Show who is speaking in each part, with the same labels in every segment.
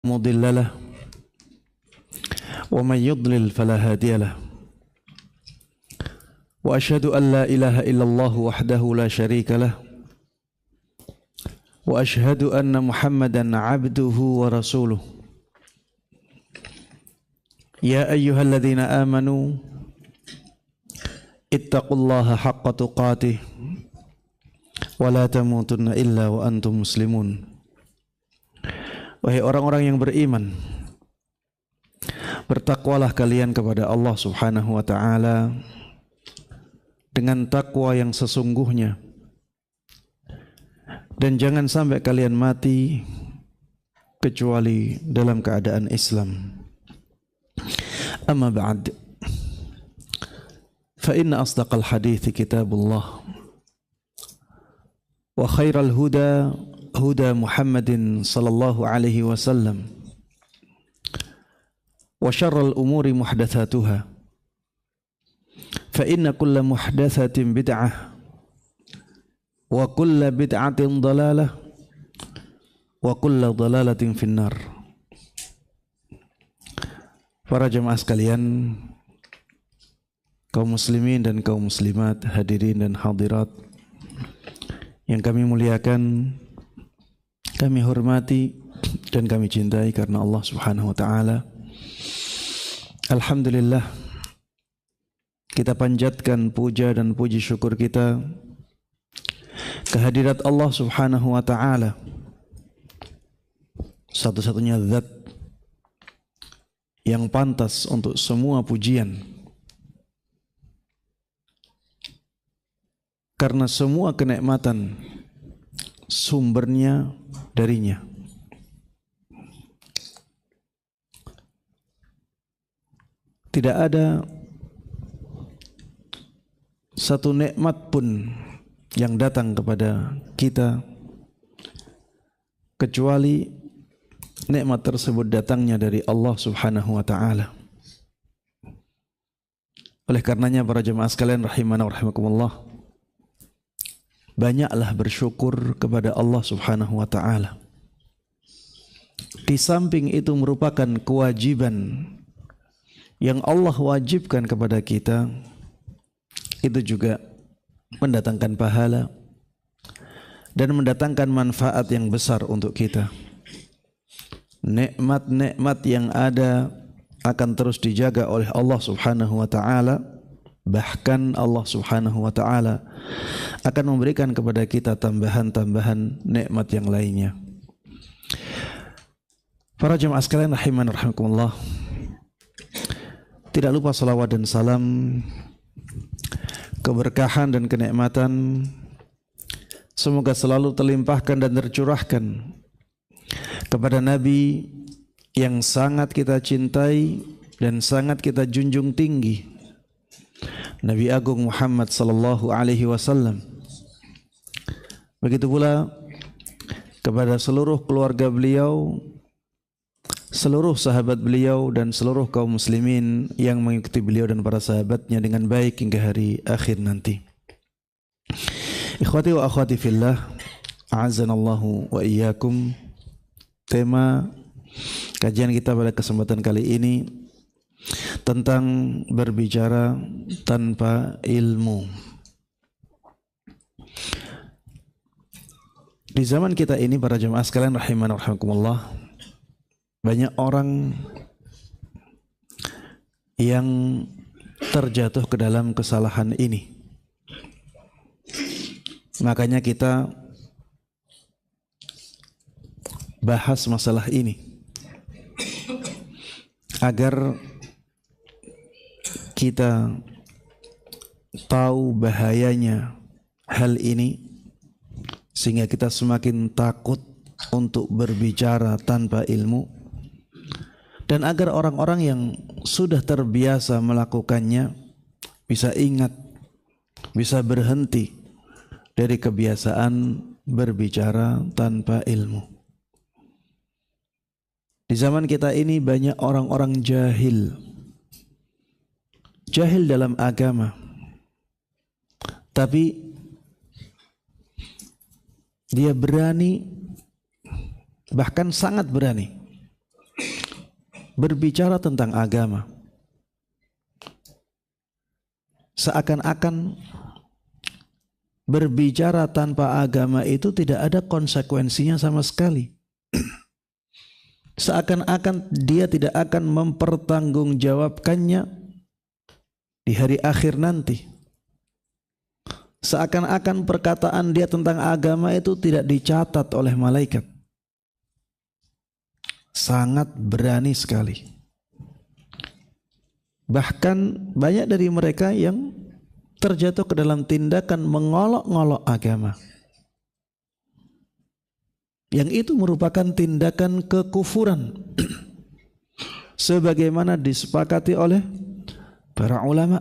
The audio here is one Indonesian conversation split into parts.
Speaker 1: مضل له ومن يضلل فلا هادي له وأشهد أن لا إله إلا الله وحده لا شريك له وأشهد أن محمدا عبده ورسوله يا أيها الذين آمنوا اتقوا الله حق تقاته ولا تموتن إلا وأنتم مسلمون. Wahai orang-orang yang beriman, bertakwalah kalian kepada Allah Subhanahu wa ta'ala dengan takwa yang sesungguhnya, dan jangan sampai kalian mati kecuali dalam keadaan Islam. Amma ba'd, fa inna asdaqal hadithi kitabullah wa khairal huda huda Muhammadin sallallahu alaihi wasallam wa syarral umuri muhdatsatuha fa inna kulla muhdatsatin bid'ah wa kulla bid'atin dhalalah wa kulla dhalalatin finnar. Para jemaah sekalian, kaum muslimin dan kaum muslimat, hadirin dan hadirat yang kami muliakan, kami hormati dan kami cintai karena Allah Subhanahu wa ta'ala. Alhamdulillah, kita panjatkan puja dan puji syukur kita kehadirat Allah Subhanahu wa ta'ala, satu-satunya zat yang pantas untuk semua pujian, karena semua kenikmatan sumbernya darinya. Tidak ada satu nikmat pun yang datang kepada kita kecuali nikmat tersebut datangnya dari Allah Subhanahu wa ta'ala. Oleh karenanya para jemaah sekalian rahimana wa rahimakumullah, banyaklah bersyukur kepada Allah Subhanahu wa ta'ala. Di samping itu merupakan kewajiban yang Allah wajibkan kepada kita, itu juga mendatangkan pahala dan mendatangkan manfaat yang besar untuk kita. Nikmat-nikmat yang ada akan terus dijaga oleh Allah Subhanahu wa ta'ala. Bahkan Allah Subhanahu wa ta'ala akan memberikan kepada kita tambahan-tambahan nikmat yang lainnya. Para jemaah sekalian rahiman rahimakumullah, tidak lupa salawat dan salam, keberkahan dan kenikmatan semoga selalu terlimpahkan dan tercurahkan kepada Nabi yang sangat kita cintai dan sangat kita junjung tinggi, Nabi Agung Muhammad sallallahu alaihi wasallam. Begitu pula kepada seluruh keluarga beliau, seluruh sahabat beliau dan seluruh kaum muslimin yang mengikuti beliau dan para sahabatnya dengan baik hingga hari akhir nanti. Ikhwati wa akhwati fillah, a'azzanallahu wa iyyakum. Tema kajian kita pada kesempatan kali ini tentang berbicara tanpa ilmu. Di zaman kita ini para jemaah sekalian rahiman rahimakumullah, banyak orang yang terjatuh ke dalam kesalahan ini. Makanya kita bahas masalah ini agar kita tahu bahayanya hal ini, sehingga kita semakin takut untuk berbicara tanpa ilmu, dan agar orang-orang yang sudah terbiasa melakukannya bisa ingat, bisa berhenti dari kebiasaan berbicara tanpa ilmu. Di zaman kita ini banyak orang-orang jahil dalam agama, tapi dia berani, bahkan sangat berani berbicara tentang agama, seakan-akan berbicara tanpa agama itu tidak ada konsekuensinya sama sekali. Seakan-akan dia tidak akan mempertanggungjawabkannya di hari akhir nanti. Seakan-akan perkataan dia tentang agama itu tidak dicatat oleh malaikat. Sangat berani sekali. Bahkan banyak dari mereka yang terjatuh ke dalam tindakan mengolok-ngolok agama. Yang itu merupakan tindakan kekufuran. Sebagaimana disepakati oleh para ulama.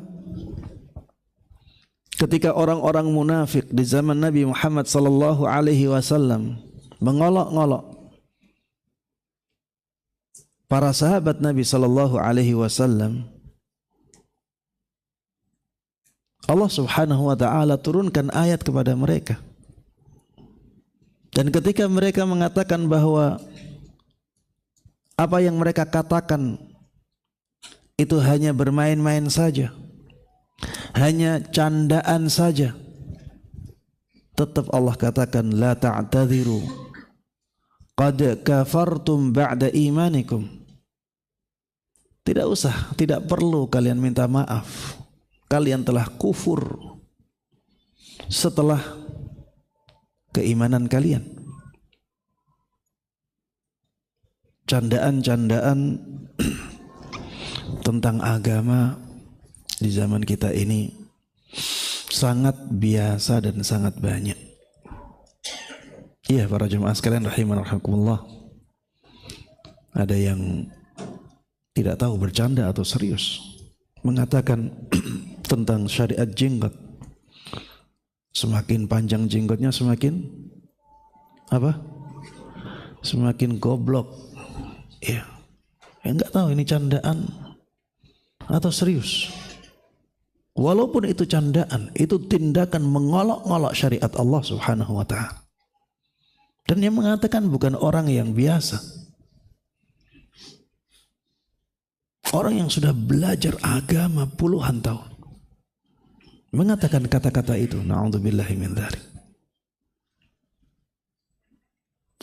Speaker 1: Ketika orang-orang munafik di zaman Nabi Muhammad sallallahu alaihi wasallam mengolok-ngolok para sahabat Nabi sallallahu alaihi wasallam, Allah Subhanahu wa taala turunkan ayat kepada mereka. Dan ketika mereka mengatakan bahwa apa yang mereka katakan itu hanya bermain-main saja, hanya candaan saja, tetap Allah katakan la ta'tadhiru qad kafartum ba'da imanikum. Tidak usah, tidak perlu kalian minta maaf. Kalian telah kufur setelah keimanan kalian. Candaan-candaan tentang agama di zaman kita ini sangat biasa dan sangat banyak. Iya, para jemaah sekalian rahimanallah, ada yang tidak tahu bercanda atau serius mengatakan tentang syariat jenggot. Semakin panjang jenggotnya semakin apa? Semakin goblok. Ya, enggak tahu ini candaan atau serius. Walaupun itu candaan, itu tindakan mengolok-ngolok syariat Allah Subhanahu wa taala. Dan yang mengatakan bukan orang yang biasa. Orang yang sudah belajar agama puluhan tahun mengatakan kata-kata itu. Na'udzubillahi min dzalik.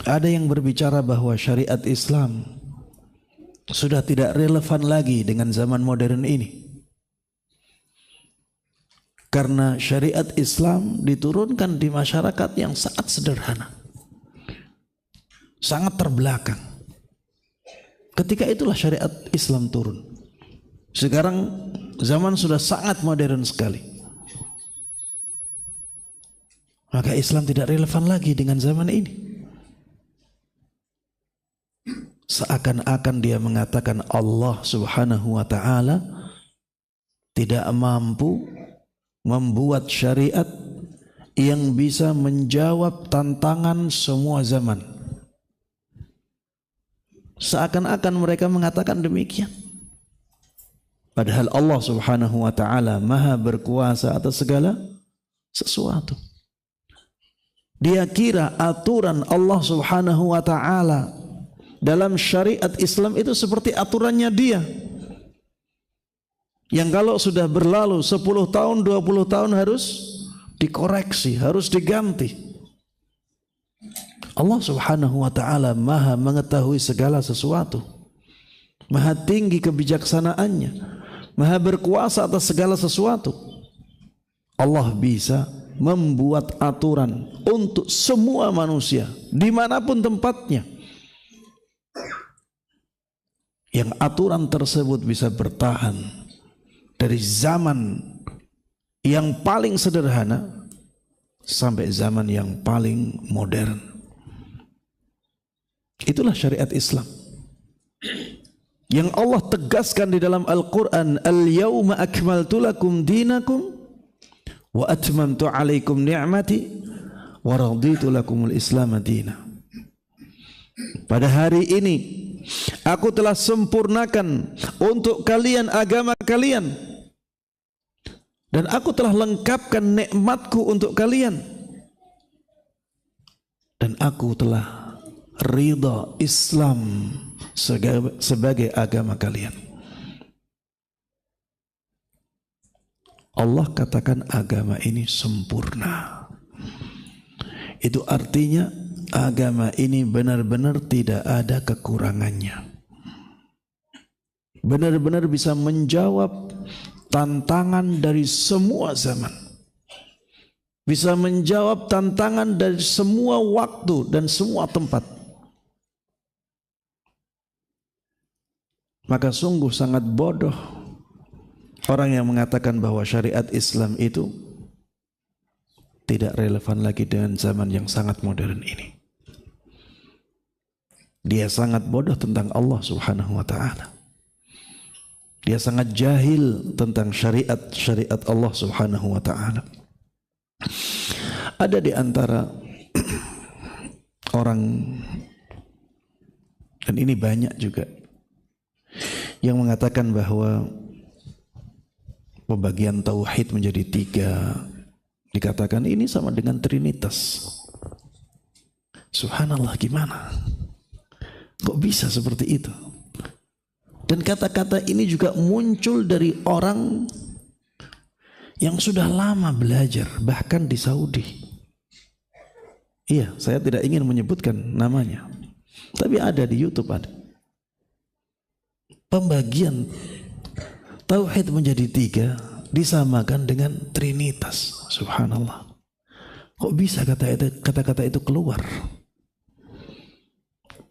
Speaker 1: Ada yang berbicara bahwa syariat Islam sudah tidak relevan lagi dengan zaman modern ini. Karena syariat Islam diturunkan di masyarakat yang sangat sederhana, sangat terbelakang. Ketika itulah syariat Islam turun. Sekarang zaman sudah sangat modern sekali. Maka Islam tidak relevan lagi dengan zaman ini. Seakan-akan dia mengatakan Allah Subhanahu wa taala tidak mampu membuat syariat yang bisa menjawab tantangan semua zaman. Seakan-akan mereka mengatakan demikian. Padahal Allah Subhanahu wa taala Maha berkuasa atas segala sesuatu. Dia kira aturan Allah Subhanahu wa taala dalam syariat Islam itu seperti aturannya dia. Yang kalau sudah berlalu 10 tahun, 20 tahun harus dikoreksi, harus diganti. Allah Subhanahu wa taala Maha mengetahui segala sesuatu. Maha tinggi kebijaksanaannya, Maha berkuasa atas segala sesuatu. Allah bisa membuat aturan untuk semua manusia dimanapun tempatnya, yang aturan tersebut bisa bertahan dari zaman yang paling sederhana sampai zaman yang paling modern. Itulah syariat Islam yang Allah tegaskan di dalam Al-Quran, Al-yawma akmaltu lakum dinakum wa atmamtu alaikum ni'mati wa raditu lakumul Islam madina. Pada hari ini aku telah sempurnakan untuk kalian agama kalian, dan aku telah lengkapkan nikmatku untuk kalian, dan aku telah ridha Islam sebagai agama kalian. Allah katakan agama ini sempurna. Itu artinya agama ini benar-benar tidak ada kekurangannya. Benar-benar bisa menjawab tantangan dari semua zaman. Bisa menjawab tantangan dari semua waktu dan semua tempat. Maka sungguh sangat bodoh orang yang mengatakan bahwa syariat Islam itu tidak relevan lagi dengan zaman yang sangat modern ini. Dia sangat bodoh tentang Allah Subhanahu wa ta'ala. Dia sangat jahil tentang syariat Allah Subhanahu wa ta'ala. Ada di antara orang, dan ini banyak juga, yang mengatakan bahwa pembagian tauhid menjadi 3 dikatakan ini sama dengan Trinitas. Subhanallah, gimana? Kok bisa seperti itu? Dan kata-kata ini juga muncul dari orang yang sudah lama belajar, bahkan di Saudi. Iya, saya tidak ingin menyebutkan namanya, tapi ada di YouTube ada. Pembagian tauhid menjadi 3 disamakan dengan Trinitas. Subhanallah. Kok bisa kata-kata itu keluar?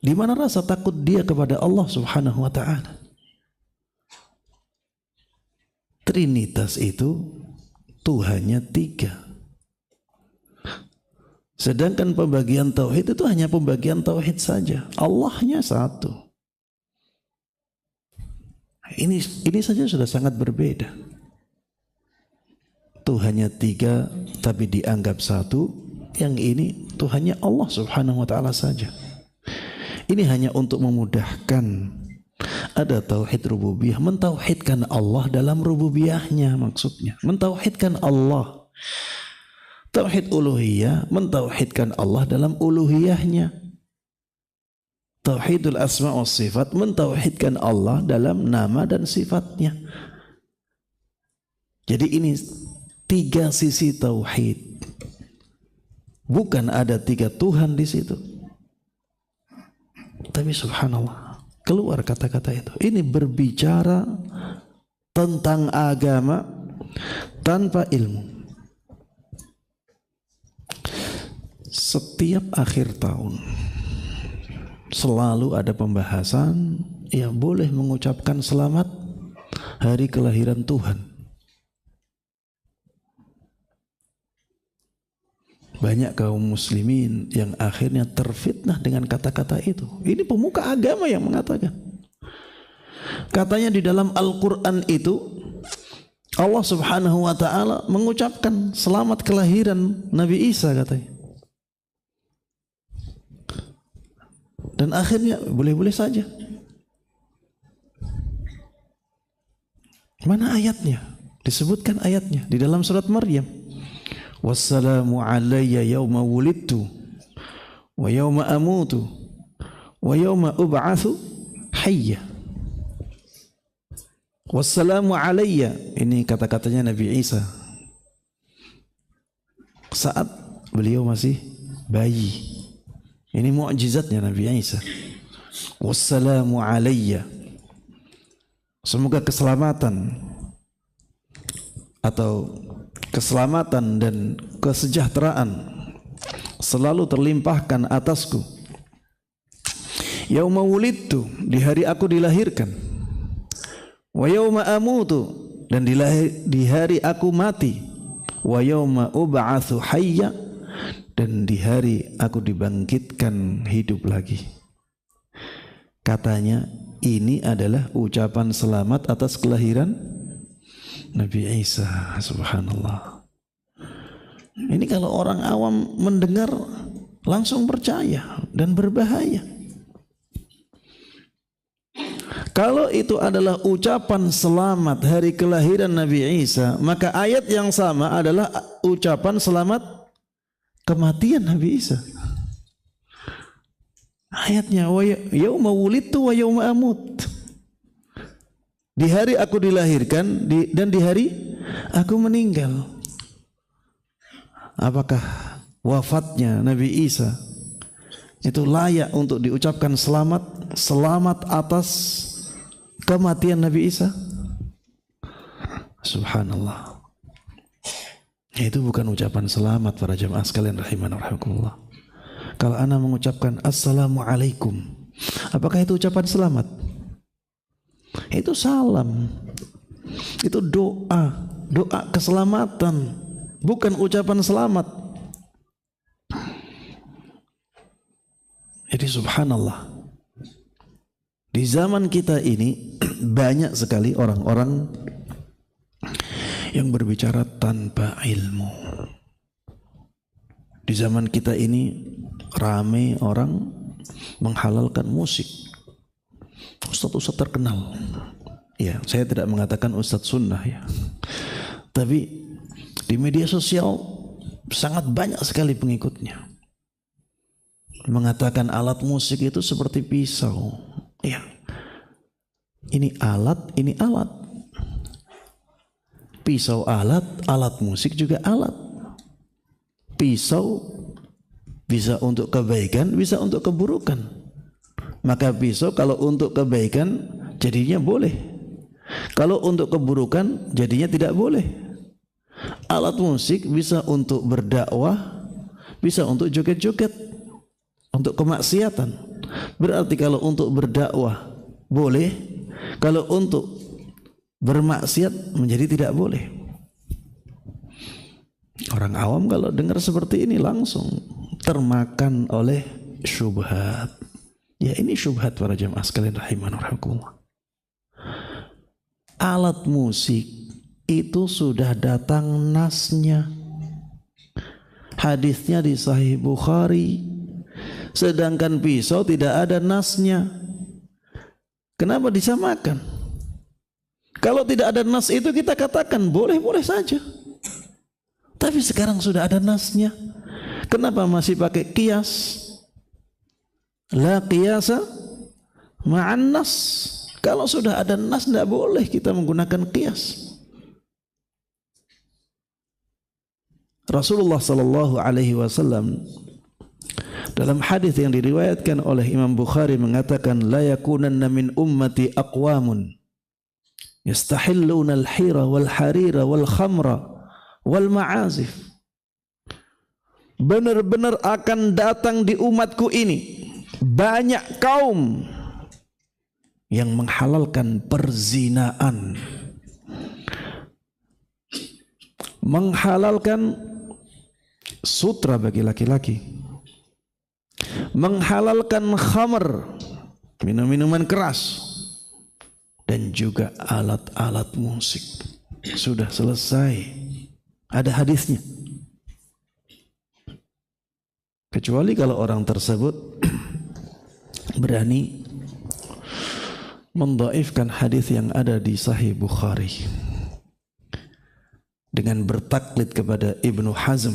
Speaker 1: Di mana rasa takut dia kepada Allah Subhanahu wa ta'ala? Trinitas itu Tuhannya 3. Sedangkan pembagian tauhid itu hanya pembagian tauhid saja. Allahnya 1. Ini saja sudah sangat berbeda. Tuhannya 3 tapi dianggap 1. Yang ini Tuhannya Allah Subhanahu wa ta'ala saja. Ini hanya untuk memudahkan. Ada tauhid rububiyah, mentauhidkan Allah dalam rububiyahnya, maksudnya mentauhidkan Allah. Tauhid uluhiyah, mentauhidkan Allah dalam uluhiyahnya. Tauhidul asma wa sifat, mentauhidkan Allah dalam nama dan sifatnya. Jadi ini 3 sisi tauhid. Bukan ada 3 Tuhan di situ. Tapi subhanallah, keluar kata-kata itu. Ini berbicara tentang agama tanpa ilmu. Setiap akhir tahun selalu ada pembahasan yang boleh mengucapkan selamat hari kelahiran Tuhan. Banyak kaum muslimin yang akhirnya terfitnah dengan kata-kata itu. Ini pemuka agama yang mengatakan. Katanya di dalam Al-Quran itu Allah Subhanahu wa ta'ala mengucapkan selamat kelahiran Nabi Isa katanya. Dan akhirnya boleh-boleh saja. Mana ayatnya? Disebutkan ayatnya di dalam surat Maryam. Wassalamu alayya yawma wulidtu wa yawma amutu wa yawma ub'atsu hayya. Wassalamu alayya, ini kata-katanya Nabi Isa saat beliau masih bayi. Ini mukjizatnya Nabi Isa. Wassalamu alayya, semoga keselamatan atau keselamatan dan kesejahteraan selalu terlimpahkan atasku. Yauma wulidtu, di hari aku dilahirkan. Wa yauma amutu, dan di hari aku mati. Wa yauma ub'atsu hayya, dan di hari aku dibangkitkan hidup lagi. Katanya ini adalah ucapan selamat atas kelahiran Nabi Isa. Subhanallah. Ini kalau orang awam mendengar langsung percaya dan berbahaya. Kalau itu adalah ucapan selamat hari kelahiran Nabi Isa, maka ayat yang sama adalah ucapan selamat kematian Nabi Isa. Ayatnya wa yauma wulidtu wa yauma amut. Di hari aku dilahirkan dan di hari aku meninggal. Apakah wafatnya Nabi Isa itu layak untuk diucapkan selamat atas kematian Nabi Isa? Subhanallah. Itu bukan ucapan selamat para jamaah sekalian rahimana rahimakumullah. Kalau ana mengucapkan assalamualaikum, apakah itu ucapan selamat? Itu salam. Itu doa keselamatan, bukan ucapan selamat. Jadi subhanallah, di zaman kita ini banyak sekali orang-orang yang berbicara tanpa ilmu. Di zaman kita ini ramai orang menghalalkan musik. Ustadz terkenal. Ya, saya tidak mengatakan ustadz sunnah ya. Tapi di media sosial sangat banyak sekali pengikutnya. Mengatakan alat musik itu seperti pisau. Ya. Ini alat, ini alat. Pisau alat, alat musik juga alat. Pisau bisa untuk kebaikan, bisa untuk keburukan. Maka pisau kalau untuk kebaikan jadinya boleh. Kalau untuk keburukan jadinya tidak boleh. Alat musik bisa untuk berdakwah, bisa untuk joget-joget, untuk kemaksiatan. Berarti kalau untuk berdakwah boleh, kalau untuk bermaksiat menjadi tidak boleh. Orang awam kalau dengar seperti ini langsung termakan oleh syubhat. Ya, ini syubhat para jamaah sekalian rahimana rahimakumullah. Alat musik itu sudah datang nasnya. Hadisnya di Sahih Bukhari. Sedangkan pisau tidak ada nasnya. Kenapa disamakan? Kalau tidak ada nas itu kita katakan boleh-boleh saja. Tapi sekarang sudah ada nasnya. Kenapa masih pakai qiyas? La qiyasa ma'an nas. Kalau sudah ada nas tidak boleh kita menggunakan qiyas. Rasulullah sallallahu alaihi wasallam dalam hadis yang diriwayatkan oleh Imam Bukhari mengatakan la yakunanna min ummati aqwamun yastahilluna al-hira wal harira wal khamra wal ma'azif. Benar-benar akan datang di umatku ini banyak kaum yang menghalalkan perzinaan, menghalalkan sutra bagi laki-laki, menghalalkan khamr, minum-minuman keras, dan juga alat-alat musik. Sudah selesai. Ada hadisnya. Kecuali kalau orang tersebut berani mendhaifkan hadis yang ada di Sahih Bukhari dengan bertaklid kepada Ibnu Hazm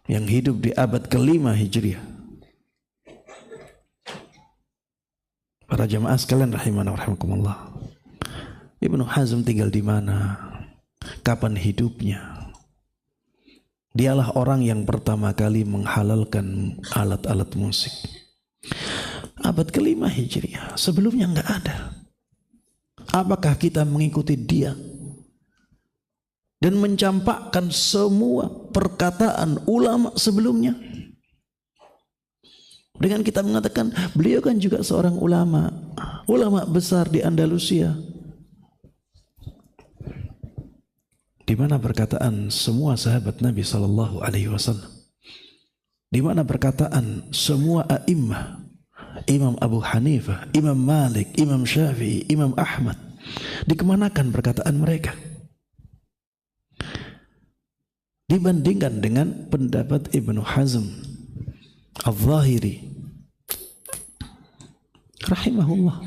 Speaker 1: yang hidup di abad ke-5 Hijriah. Para jamaah sekalian rahimana wa rahimakumullah. Ibnu Hazm tinggal di mana? Kapan hidupnya? Dialah orang yang pertama kali menghalalkan alat-alat musik. Abad ke-5 Hijriah. Sebelumnya enggak ada. Apakah kita mengikuti dia dan mencampakkan semua perkataan ulama sebelumnya? Dengan kita mengatakan beliau kan juga seorang ulama besar di Andalusia. Di mana perkataan semua sahabat Nabi sallallahu alaihi wasallam? Di mana perkataan semua a'immah? Imam Abu Hanifah, Imam Malik, Imam Syafi'i, Imam Ahmad. Dikemanakan perkataan mereka? Dibandingkan dengan pendapat Ibnu Hazm Al-Zahiri rahimahullah.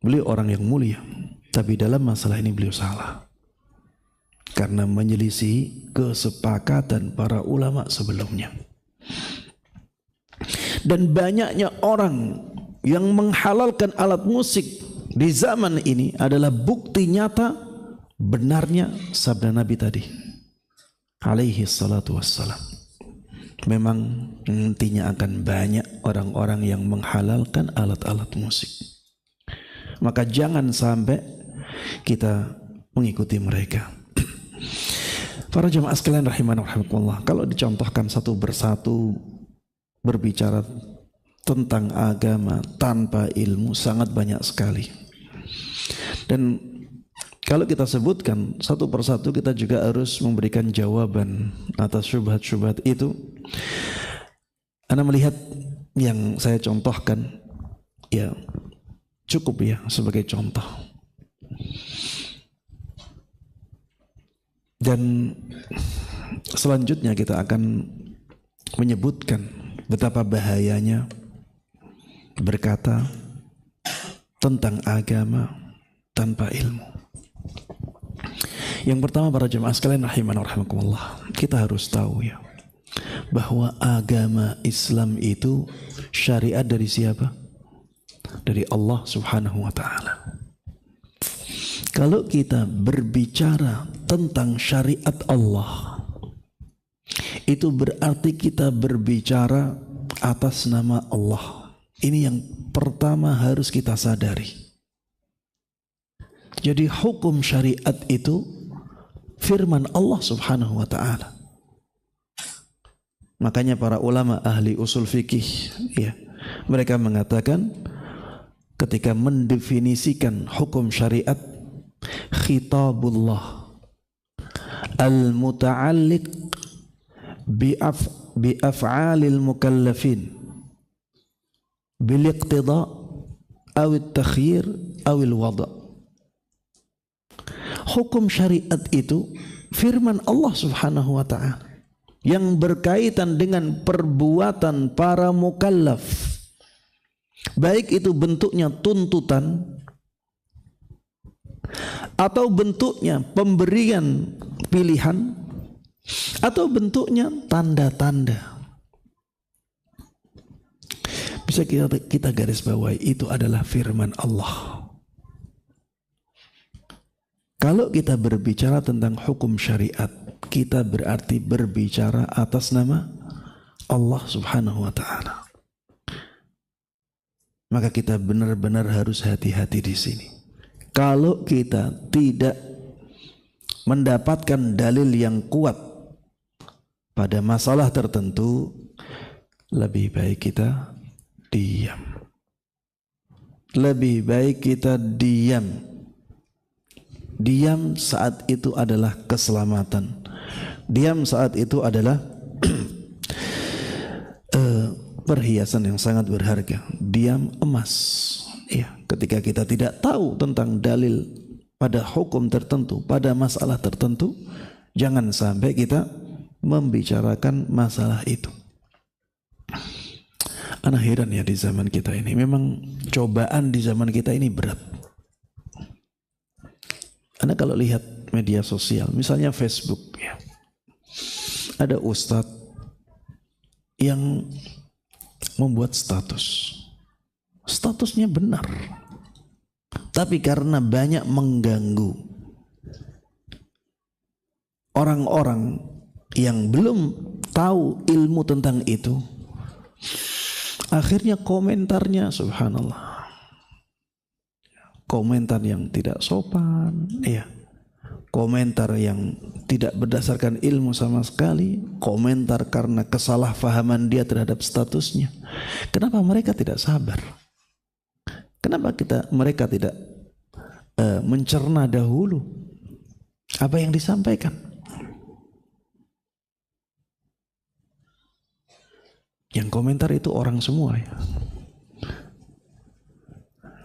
Speaker 1: Beliau orang yang mulia, tapi dalam masalah ini beliau salah. Karena menyelisih kesepakatan para ulama sebelumnya. Dan banyaknya orang yang menghalalkan alat musik di zaman ini adalah bukti nyata benarnya sabda Nabi tadi alaihi salatu wassalam. Memang nantinya akan banyak orang-orang yang menghalalkan alat-alat musik. Maka jangan sampai kita mengikuti mereka. Para jemaah sekalian rahimana rahimakumullah, kalau dicontohkan satu persatu berbicara tentang agama tanpa ilmu sangat banyak sekali. Dan kalau kita sebutkan satu persatu, kita juga harus memberikan jawaban atas syubhat-syubhat itu. Anda melihat yang saya contohkan, ya cukup ya sebagai contoh. Dan selanjutnya kita akan menyebutkan betapa bahayanya berkata tentang agama tanpa ilmu. Yang pertama, para jemaah sekalian rahimana rahimakumullah, kita harus tahu ya bahwa agama Islam itu syariat dari siapa? Dari Allah Subhanahu wa taala. Kalau kita berbicara tentang syariat Allah, itu berarti kita berbicara atas nama Allah. Ini yang pertama harus kita sadari. Jadi hukum syariat itu firman Allah Subhanahu wa taala. Makanya para ulama ahli usul fikih ya, mereka mengatakan ketika mendefinisikan hukum syariat, khitabullah al-muta'alliq bi af'alil mukallafin bil iqtida aw at-takhyir aw al-wada'. Hukum syariat itu firman Allah Subhanahu wa ta'ala yang berkaitan dengan perbuatan para mukallaf, baik itu bentuknya tuntutan atau bentuknya pemberian pilihan atau bentuknya tanda-tanda. Bisa kita garis bawahi, itu adalah firman Allah. Kalau kita berbicara tentang hukum syariat, kita berarti berbicara atas nama Allah Subhanahu wa taala. Maka kita benar-benar harus hati-hati di sini. Kalau kita tidak mendapatkan dalil yang kuat pada masalah tertentu, lebih baik kita diam. Lebih baik kita diam. Diam saat itu adalah keselamatan. Diam saat itu adalah perhiasan yang sangat berharga. Diam emas. Ya, ketika kita tidak tahu tentang dalil pada hukum tertentu, pada masalah tertentu, jangan sampai kita membicarakan masalah itu. Ana heran ya di zaman kita ini. Memang cobaan di zaman kita ini berat. Anda kalau lihat media sosial, misalnya Facebook ya, ada ustadz yang membuat statusnya benar, tapi karena banyak mengganggu orang-orang yang belum tahu ilmu tentang itu, akhirnya komentarnya subhanallah, komentar yang tidak sopan, ya, komentar yang tidak berdasarkan ilmu sama sekali, komentar karena kesalahpahaman dia terhadap statusnya. Kenapa mereka tidak sabar? Kenapa mereka tidak mencerna dahulu apa yang disampaikan? Yang komentar itu orang semua ya.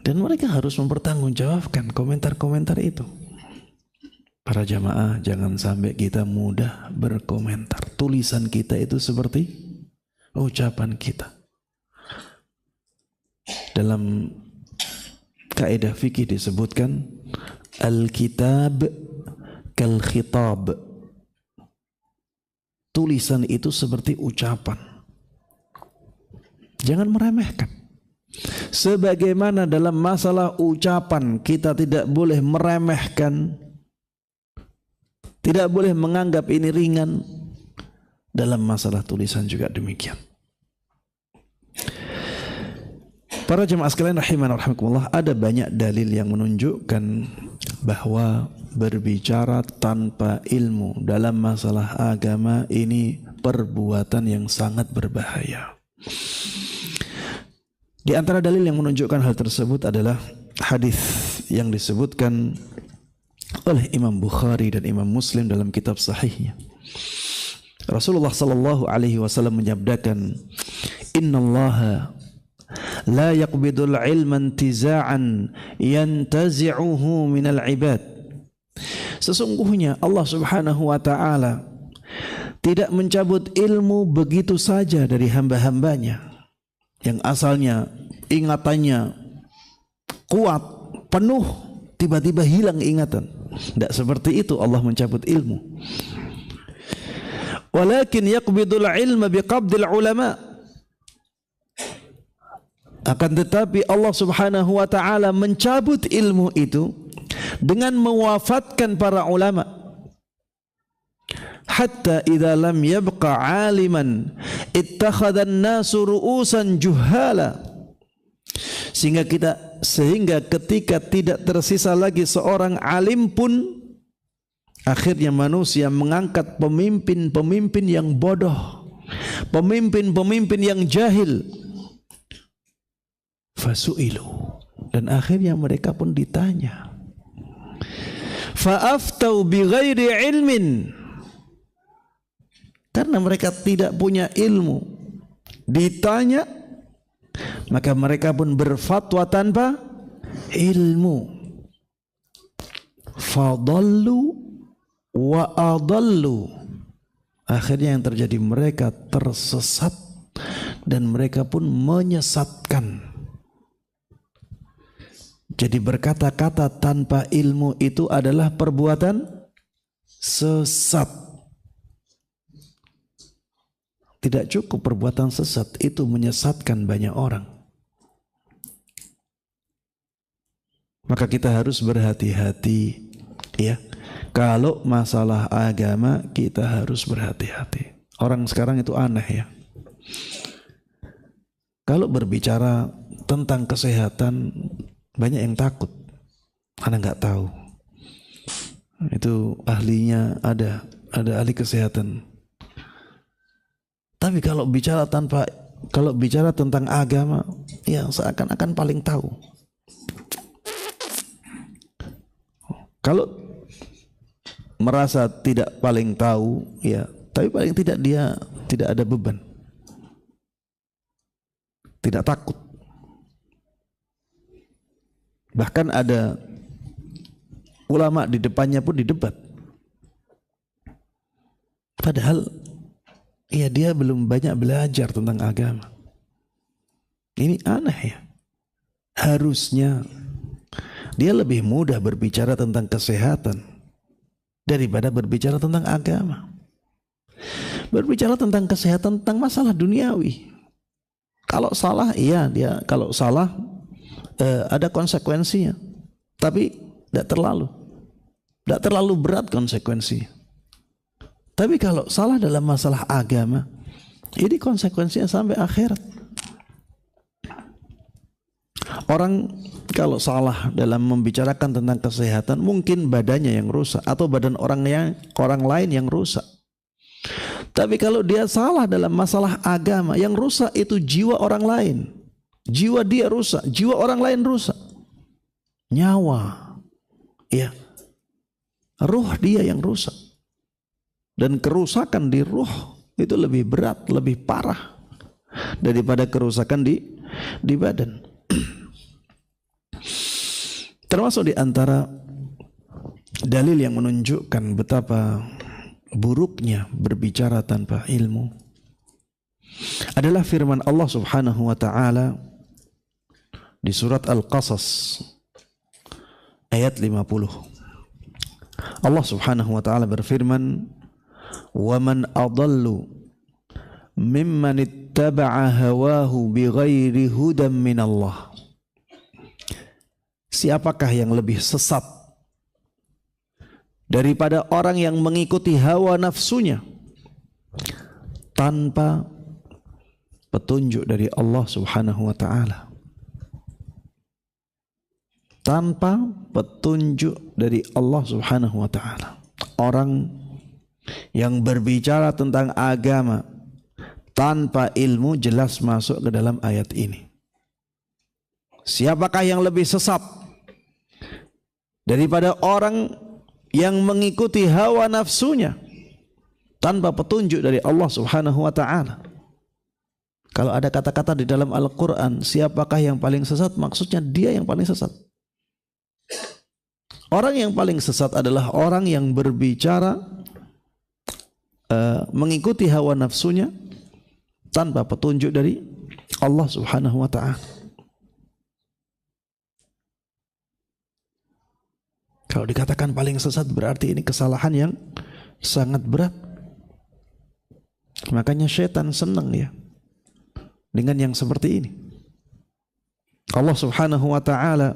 Speaker 1: Dan mereka harus mempertanggungjawabkan komentar-komentar itu. Para jamaah, jangan sampai kita mudah berkomentar. Tulisan kita itu seperti ucapan kita. Dalam kaidah fikih disebutkan al-kitab kal-khitab. Tulisan itu seperti ucapan. Jangan meremehkan. Sebagaimana dalam masalah ucapan kita tidak boleh meremehkan, tidak boleh menganggap ini ringan, dalam masalah tulisan juga demikian. Para jemaah sekalian rahimana rahimakumullah, ada banyak dalil yang menunjukkan bahwa berbicara tanpa ilmu dalam masalah agama ini perbuatan yang sangat berbahaya. Di antara dalil yang menunjukkan hal tersebut adalah hadis yang disebutkan oleh Imam Bukhari dan Imam Muslim dalam kitab sahihnya. Rasulullah sallallahu alaihi wasallam menyabdakan, "Innallaha la yaqbidul ilma intiza'an yantazi'uhu minal ibad." Sesungguhnya Allah Subhanahu wa taala tidak mencabut ilmu begitu saja dari hamba-hambanya yang asalnya ingatannya kuat, penuh, tiba-tiba hilang ingatan. Tidak seperti itu Allah mencabut ilmu. Walakin yaqbidul ilma biqabdil ulama. Akan tetapi Allah Subhanahu wa taala mencabut ilmu itu dengan mewafatkan para ulama. Hatta idza lam yabqa 'aliman ittakhadha an-nasu ru'usan juhala. Sehingga ketika tidak tersisa lagi seorang alim pun, akhirnya manusia mengangkat pemimpin-pemimpin yang bodoh, pemimpin-pemimpin yang jahil. Fasu'ilu, dan akhirnya mereka pun ditanya. Fa'aftau bighairi ilmin, karena mereka tidak punya ilmu. Ditanya, maka mereka pun berfatwa tanpa ilmu. Fadallu wa adallu, akhirnya yang terjadi mereka tersesat dan mereka pun menyesatkan. Jadi berkata-kata tanpa ilmu itu adalah perbuatan sesat. Tidak cukup perbuatan sesat, itu menyesatkan banyak orang. Maka kita harus berhati-hati, ya. Kalau masalah agama kita harus berhati-hati. Orang sekarang itu aneh, ya. Kalau berbicara tentang kesehatan banyak yang takut. Anda nggak tahu. Itu ahlinya ada ahli kesehatan. Tapi kalau bicara tentang agama, ya seakan-akan paling tahu. Kalau merasa tidak paling tahu, ya, tapi paling tidak dia tidak ada beban, tidak takut. Bahkan ada ulama di depannya pun didebat. Padahal ya dia belum banyak belajar tentang agama. Ini aneh, ya. Harusnya dia lebih mudah berbicara tentang kesehatan daripada berbicara tentang agama. Berbicara tentang kesehatan, tentang masalah duniawi. Kalau salah, iya dia kalau salah ada konsekuensinya, tapi tidak terlalu berat konsekuensinya. Tapi kalau salah dalam masalah agama, ini konsekuensinya sampai akhirat. Orang kalau salah dalam membicarakan tentang kesehatan, mungkin badannya yang rusak atau badan orang lain yang rusak. Tapi kalau dia salah dalam masalah agama, yang rusak itu jiwa orang lain. Jiwa dia rusak, jiwa orang lain rusak. Nyawa, ya, ruh dia yang rusak. Dan kerusakan di ruh itu lebih berat, lebih parah daripada kerusakan di badan. Termasuk di antara dalil yang menunjukkan betapa buruknya berbicara tanpa ilmu adalah firman Allah Subhanahu wa taala di surat Al-Qasas ayat 50. Allah Subhanahu wa taala berfirman, "Wa man adallu mimman ittaba'a hawahu bighairi hudan minallah. Siapakah yang lebih sesat daripada orang yang mengikuti hawa nafsunya tanpa petunjuk dari Allah Subhanahu wa taala? Tanpa petunjuk dari Allah Subhanahu wa taala. Orang yang berbicara tentang agama tanpa ilmu jelas masuk ke dalam ayat ini. Siapakah yang lebih sesat daripada orang yang mengikuti hawa nafsunya tanpa petunjuk dari Allah Subhanahu wa taala? Kalau ada kata-kata di dalam Al-Qur'an, siapakah yang paling sesat? Maksudnya dia yang paling sesat. Orang yang paling sesat adalah orang yang berbicara mengikuti hawa nafsunya tanpa petunjuk dari Allah Subhanahu wa taala. Kalau dikatakan paling sesat berarti ini kesalahan yang sangat berat. Makanya syaitan senang ya dengan yang seperti ini. Allah Subhanahu wa taala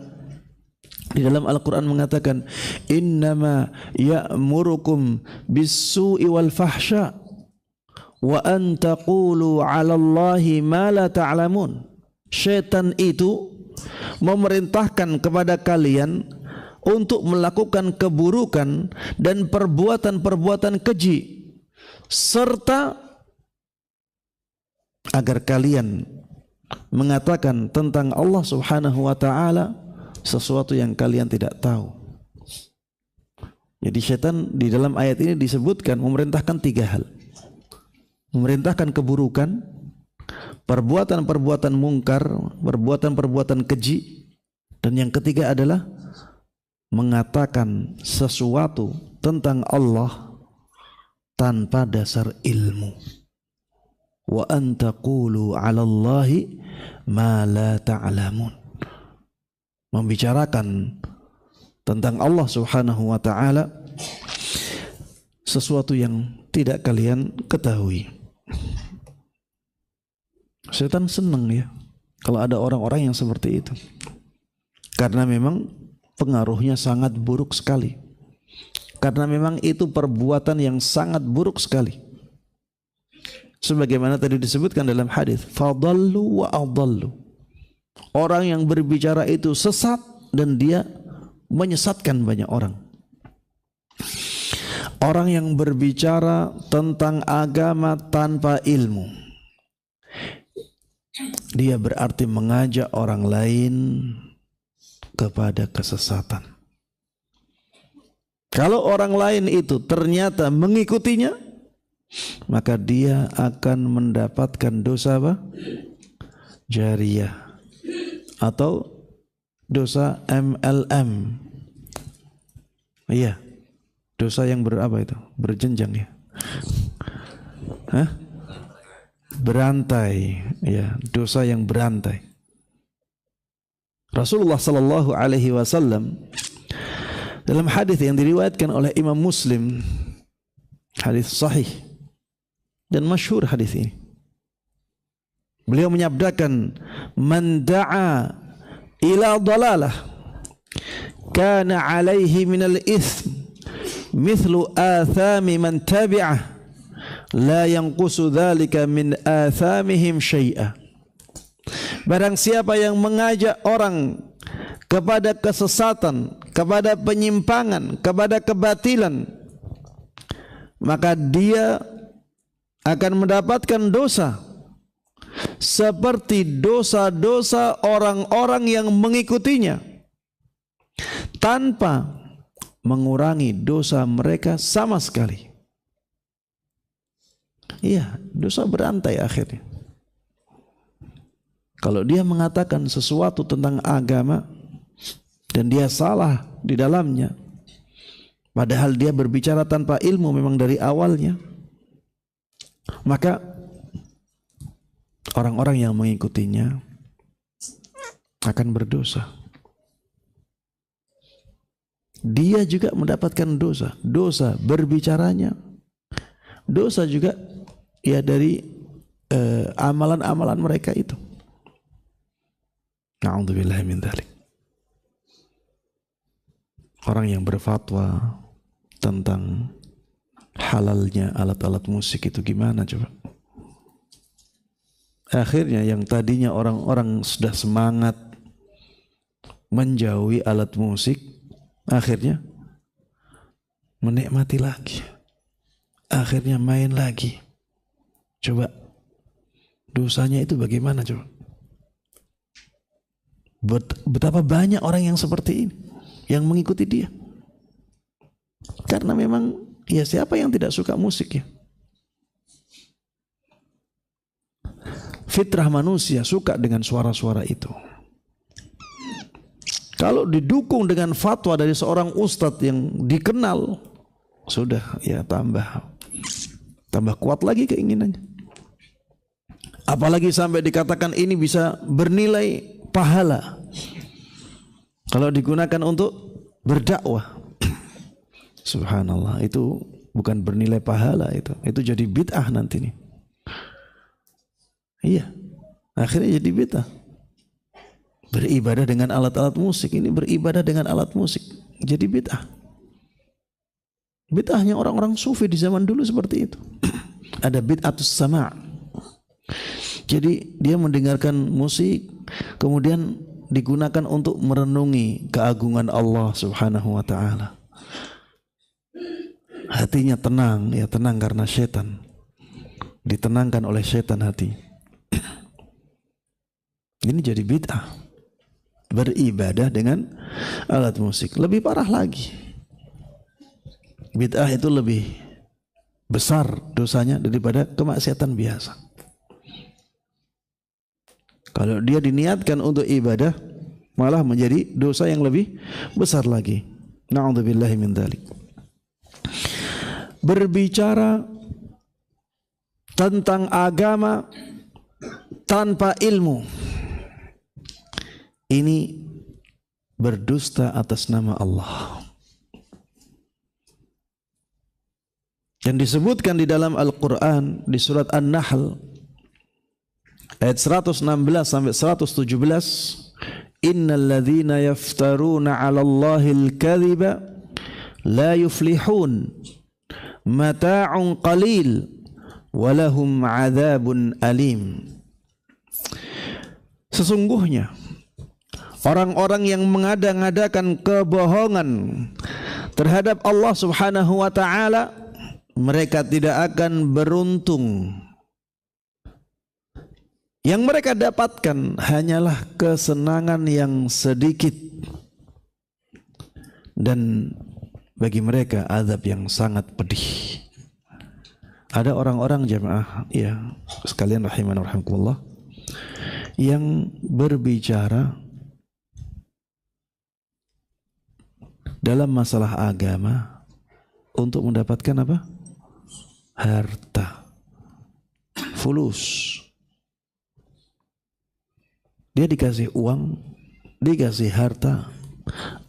Speaker 1: di dalam Al-Quran mengatakan, innama ya'murukum bis-su'i wal fahsya wa an taqulu 'ala Allahi ma la ta'lamun. Syaitan itu memerintahkan kepada kalian untuk melakukan keburukan dan perbuatan-perbuatan keji, serta agar kalian mengatakan tentang Allah Subhanahu wa taala sesuatu yang kalian tidak tahu. Jadi syaitan di dalam ayat ini disebutkan memerintahkan tiga hal. Memerintahkan keburukan, perbuatan-perbuatan mungkar, perbuatan-perbuatan keji, dan yang ketiga adalah mengatakan sesuatu tentang Allah tanpa dasar ilmu. Wa an taqulu 'ala Allahi ma la ta'lamun. Membicarakan tentang Allah Subhanahu wa taala sesuatu yang tidak kalian ketahui. Setan senang ya kalau ada orang-orang yang seperti itu. Karena memang pengaruhnya sangat buruk sekali. Karena memang itu perbuatan yang sangat buruk sekali. Sebagaimana tadi disebutkan dalam hadis, fadallu wa adallu. Orang yang berbicara itu sesat dan dia menyesatkan banyak orang. Orang yang berbicara tentang agama tanpa ilmu, dia berarti mengajak orang lain kepada kesesatan. Kalau orang lain itu ternyata mengikutinya, maka dia akan mendapatkan dosa apa? Jariyah atau dosa MLM. Iya, dosa yang berapa itu? Berjenjang ya. Hah? Berantai, ya, dosa yang berantai. Rasulullah sallallahu alaihi wasallam dalam hadis yang diriwayatkan oleh Imam Muslim, hadis sahih dan masyhur hadis ini. Beliau menyabdakan, man da'a ila dalalah kana alaihi minal ism mithlu athami man tabi'ah la yanqusu dhalika min athamihim syai'a. Barang siapa yang mengajak orang kepada kesesatan, kepada penyimpangan, kepada kebatilan, maka dia akan mendapatkan dosa seperti dosa-dosa orang-orang yang mengikutinya, tanpa mengurangi dosa mereka sama sekali. Iya, dosa berantai akhirnya. Kalau dia mengatakan sesuatu tentang agama dan dia salah di dalamnya, padahal dia berbicara tanpa ilmu memang dari awalnya, maka orang-orang yang mengikutinya akan berdosa. Dia juga mendapatkan dosa. Dosa berbicaranya, dosa juga ya dari amalan-amalan mereka itu. Na'udzubillah min dzalik. Orang yang berfatwa tentang halalnya alat-alat musik itu gimana coba? Akhirnya yang tadinya orang-orang sudah semangat menjauhi alat musik, akhirnya menikmati lagi. Akhirnya main lagi. Coba dosanya itu bagaimana coba? Betapa banyak orang yang seperti ini, yang mengikuti dia. Karena memang ya siapa yang tidak suka musik ya? Fitrah manusia suka dengan suara-suara itu. Kalau didukung dengan fatwa dari seorang ustadz yang dikenal, sudah ya tambah kuat lagi keinginannya. Apalagi sampai dikatakan ini bisa bernilai pahala kalau digunakan untuk berdakwah. Subhanallah, itu bukan bernilai pahala, itu jadi bid'ah nanti nih. Iya, akhirnya jadi bid'ah. Beribadah dengan alat-alat musik, ini beribadah dengan alat musik jadi bid'ah. Bid'ahnya orang-orang sufi di zaman dulu seperti itu. Ada bid'atus sama'. Jadi dia mendengarkan musik kemudian digunakan untuk merenungi keagungan Allah Subhanahu wa taala. Hatinya tenang, ya tenang karena setan. Ditenangkan oleh setan hati. Ini jadi bid'ah. Beribadah dengan alat musik. Lebih parah lagi. Bid'ah itu lebih besar dosanya daripada kemaksiatan biasa. Kalau dia diniatkan untuk ibadah, malah menjadi dosa yang lebih besar lagi. Na'udzubillahi min dzalik. Berbicara tentang agama tanpa ilmu, ini berdusta atas nama Allah. Yang disebutkan di dalam Al-Quran di surat An-Nahl ayat 116 sampai 117, innal ladzina yaftaruna 'ala Allahil kadhiba la yuflihun mata'un qalil walahum 'adzabun alim. Sesungguhnya orang-orang yang mengada-ngadakan kebohongan terhadap Allah Subhanahu wa taala, mereka tidak akan beruntung. Yang mereka dapatkan hanyalah kesenangan yang sedikit, dan bagi mereka azab yang sangat pedih. Ada orang-orang jamaah ya sekalian rahimana rahimakumullah yang berbicara dalam masalah agama untuk mendapatkan apa? Harta, fulus. Dia dikasih uang, dikasih harta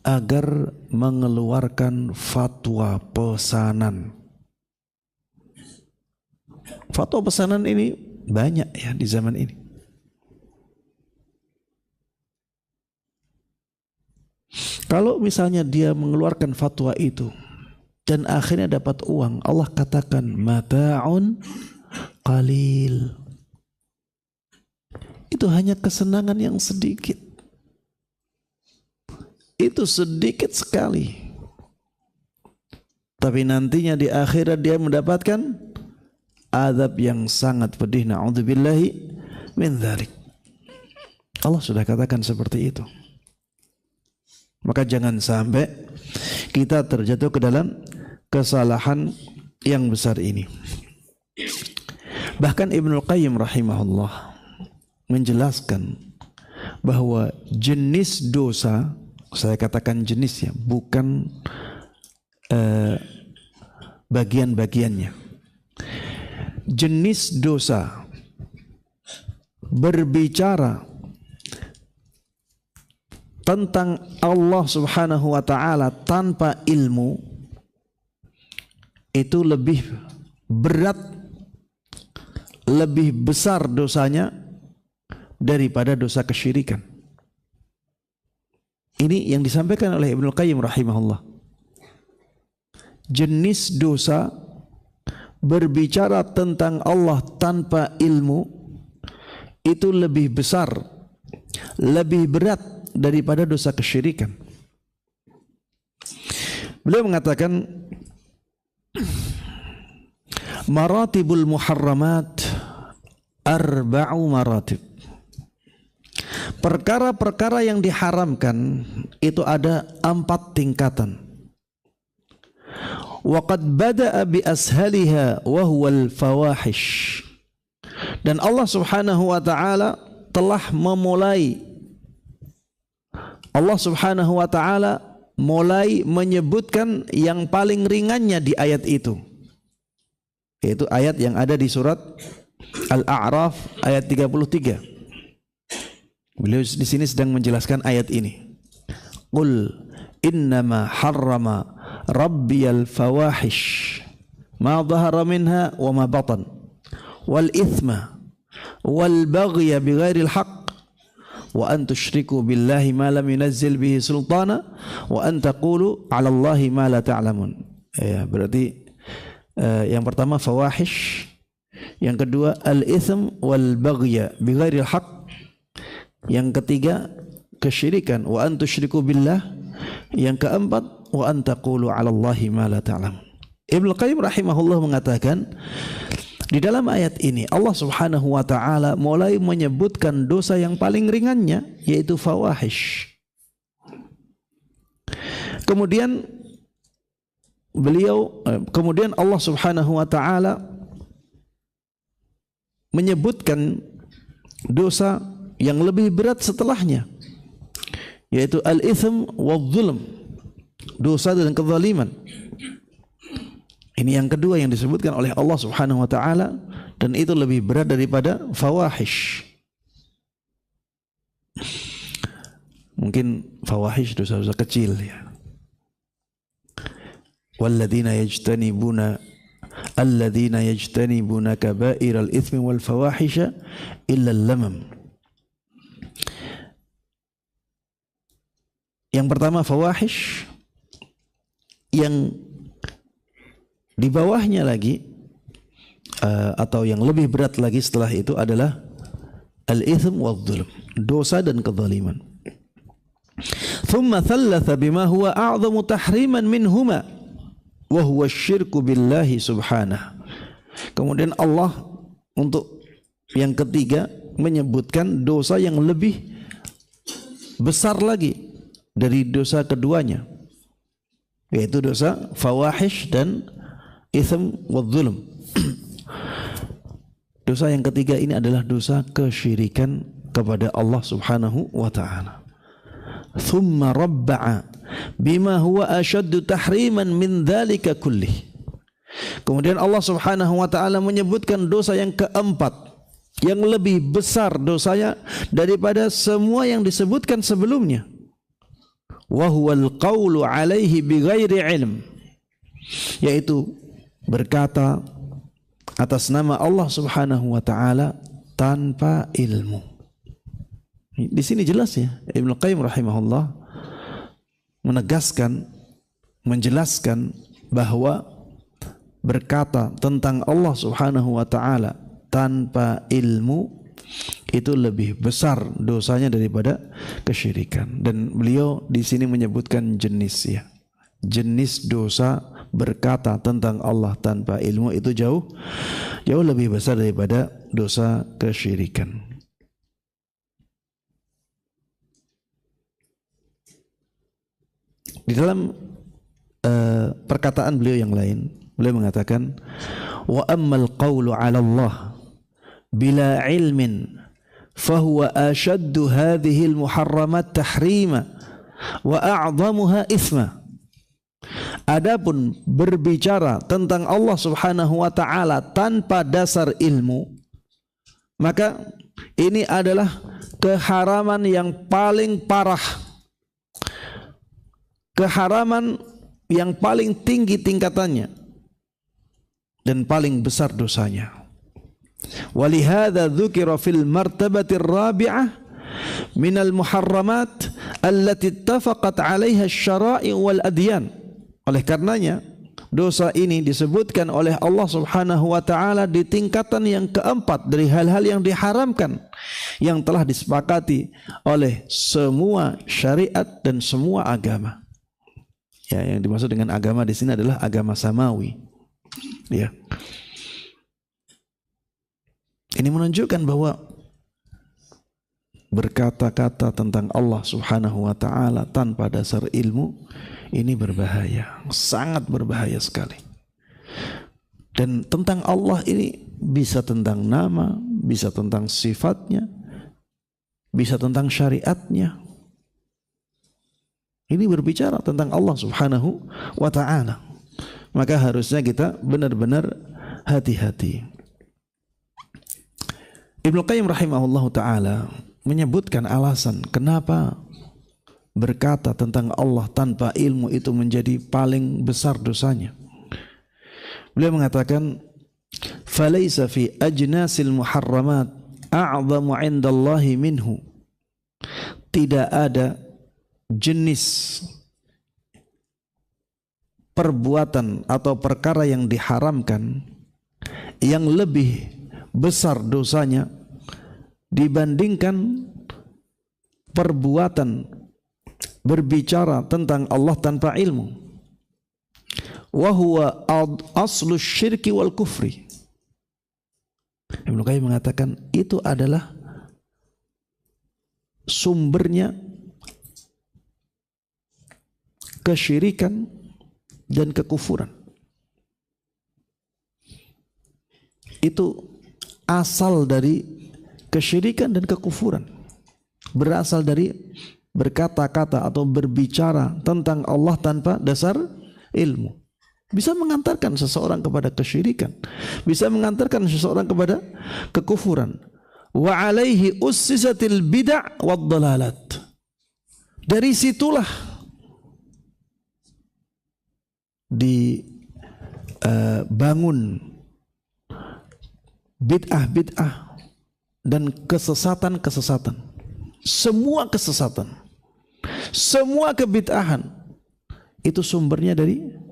Speaker 1: agar mengeluarkan fatwa pesanan. Fatwa pesanan ini banyak ya di zaman ini. Kalau misalnya dia mengeluarkan fatwa itu dan akhirnya dapat uang, Allah katakan mata'un qalil. Itu hanya kesenangan yang sedikit. Itu sedikit sekali. Tapi nantinya di akhirat dia mendapatkan azab yang sangat pedih. Na'udzubillahi min dzalik. Allah sudah katakan seperti itu. Maka jangan sampai kita terjatuh ke dalam kesalahan yang besar ini. Bahkan Ibnul Qayyim rahimahullah menjelaskan bahwa jenis dosa, saya katakan jenis ya, bukan bagian-bagiannya. Jenis dosa berbicara tentang Allah Subhanahu wa taala tanpa ilmu itu lebih berat lebih besar dosanya daripada dosa kesyirikan. Ini yang disampaikan oleh Ibnu Qayyim rahimahullah. Jenis dosa berbicara tentang Allah tanpa ilmu itu lebih besar, lebih berat daripada dosa kesyirikan. Beliau mengatakan maratibul muharramat arba'u maratib. Perkara-perkara yang diharamkan itu ada 4 tingkatan. Wa qad bada'a bi ashaliha wa huwal fawahish. Dan Allah Subhanahu wa taala telah memulai, Allah Subhanahu wa taala mulai menyebutkan yang paling ringannya di ayat itu, yaitu ayat yang ada di surat Al-A'raf ayat 33. Beliau di sini sedang menjelaskan ayat ini. Qul innama harrama rabbiyal fawahish ma dhahara minha wa ma batan wal ithma wal baghya bighairil haqq wa an tusyriku billahi ma lam yunazzil bihi sultana wa an taqulu 'ala Allahi ma la ta'lamun. Ya, berarti yang pertama fawahish, yang kedua al-ithm wal baghya bighairil haqq, yang ketiga kesyirikan wa an tusyriku billah, yang keempat wa an taqulu 'ala Allahi ma la ta'lamun. Ibnu Qayyim rahimahullah mengatakan di dalam ayat ini Allah Subhanahu wa taala mulai menyebutkan dosa yang paling ringannya, yaitu fawahish. Kemudian Allah Subhanahu wa taala menyebutkan dosa yang lebih berat setelahnya, yaitu al-ithm wal-zulm, dosa dan kezaliman. Ini yang kedua yang disebutkan oleh Allah Subhanahu wa taala, dan itu lebih berat daripada fawahish. Mungkin fawahish dosa-dosa kecil ya. Walladzina yajtanibuna kaba'iral itsmi wal fawahisha illa al-lamam. Yang pertama fawahish, yang di bawahnya lagi atau yang lebih berat lagi setelah itu adalah al-ithm wal-zulm, dosa dan kezaliman. Thumma thalatha bima huwa a'zamu tahriman minhuma wa huwa syirku billahi subhanahu. Kemudian Allah untuk yang ketiga menyebutkan dosa yang lebih besar lagi dari dosa keduanya, yaitu dosa fawahish dan ithm wal-zulm. Dosa yang ketiga ini adalah dosa kesyirikan kepada Allah Subhanahu wa taala. Thumma rabba'a bima huwa ashaddu tahriman min dzalika kullih. Kemudian Allah Subhanahu wa taala menyebutkan dosa yang keempat, yang lebih besar dosanya daripada semua yang disebutkan sebelumnya. Wa huwal qawlu 'alaihi bighairi 'ilm, yaitu berkata atas nama Allah Subhanahu wa taala tanpa ilmu. Di sini jelas ya, Ibnu Qayyim rahimahullah menegaskan, menjelaskan bahwa berkata tentang Allah Subhanahu wa taala tanpa ilmu itu lebih besar dosanya daripada kesyirikan. Dan beliau di sini menyebutkan jenis ya. Jenis dosa berkata tentang Allah tanpa ilmu itu jauh lebih besar daripada dosa kesyirikan. Di dalam perkataan beliau yang lain, beliau mengatakan wa ammal qawlu 'ala Allah bila ilmin fahuwa ashaddu hadhihi al-muharramat tahrima wa a'zamuha ithma. Adapun berbicara tentang Allah Subhanahu wa taala tanpa dasar ilmu, maka ini adalah keharaman yang paling parah, keharaman yang paling tinggi tingkatannya dan paling besar dosanya. Walihada dzukira fil martabatir rabi'ah minal muharramat allati ittafaqat 'alaiha asy-syara'i' wal adyan. Oleh karenanya dosa ini disebutkan oleh Allah Subhanahu wa taala di tingkatan yang keempat dari hal-hal yang diharamkan yang telah disepakati oleh semua syariat dan semua agama. Ya, yang dimaksud dengan agama di sini adalah agama samawi. Ya. Ini menunjukkan bahwa berkata-kata tentang Allah Subhanahu wa taala tanpa dasar ilmu ini berbahaya, sangat berbahaya sekali. Dan tentang Allah ini bisa tentang nama, bisa tentang sifatnya, bisa tentang syariatnya. Ini berbicara tentang Allah Subhanahu wa ta'ala. Maka harusnya kita benar-benar hati-hati. Ibnu Qayyim rahimahullahu ta'ala menyebutkan alasan kenapa berkata tentang Allah tanpa ilmu itu menjadi paling besar dosanya. Beliau mengatakan, "Falaysa fi ajnasil muharramat a'zamu 'indallahi minhu." Tidak ada jenis perbuatan atau perkara yang diharamkan yang lebih besar dosanya dibandingkan perbuatan berbicara tentang Allah tanpa ilmu. Wa huwa aslu syirki wal kufri. Ibnu Qayyim mengatakan itu adalah sumbernya kesyirikan dan kekufuran. Itu asal dari kesyirikan dan kekufuran. Berasal dari berkata-kata atau berbicara tentang Allah tanpa dasar ilmu. Bisa mengantarkan seseorang kepada kesyirikan, bisa mengantarkan seseorang kepada kekufuran. Wa alaihi ussisatil bid'ah wad dhalalat. Dari situlah dibangun bid'ah-bid'ah dan kesesatan-kesesatan. Semua kesesatan, semua kebid'ahan itu sumbernya dari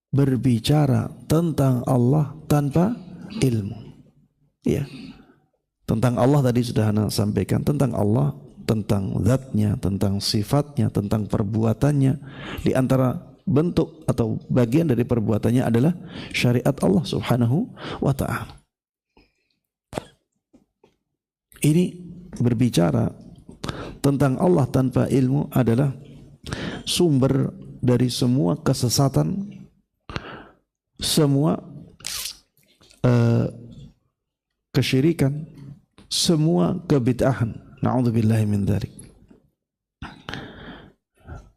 Speaker 1: berbicara tentang Allah tanpa ilmu. Ya. Tentang Allah tadi sudah Ana sampaikan, tentang Allah, tentang zatnya, tentang sifatnya, tentang perbuatannya. Di antara bentuk atau bagian dari perbuatannya adalah syariat Allah Subhanahu wa ta'ala. Ini berbicara tentang Allah tanpa ilmu adalah sumber dari semua kesesatan, semua kesyirikan, semua kebid'ahan. Na'udzubillahi min dzalik.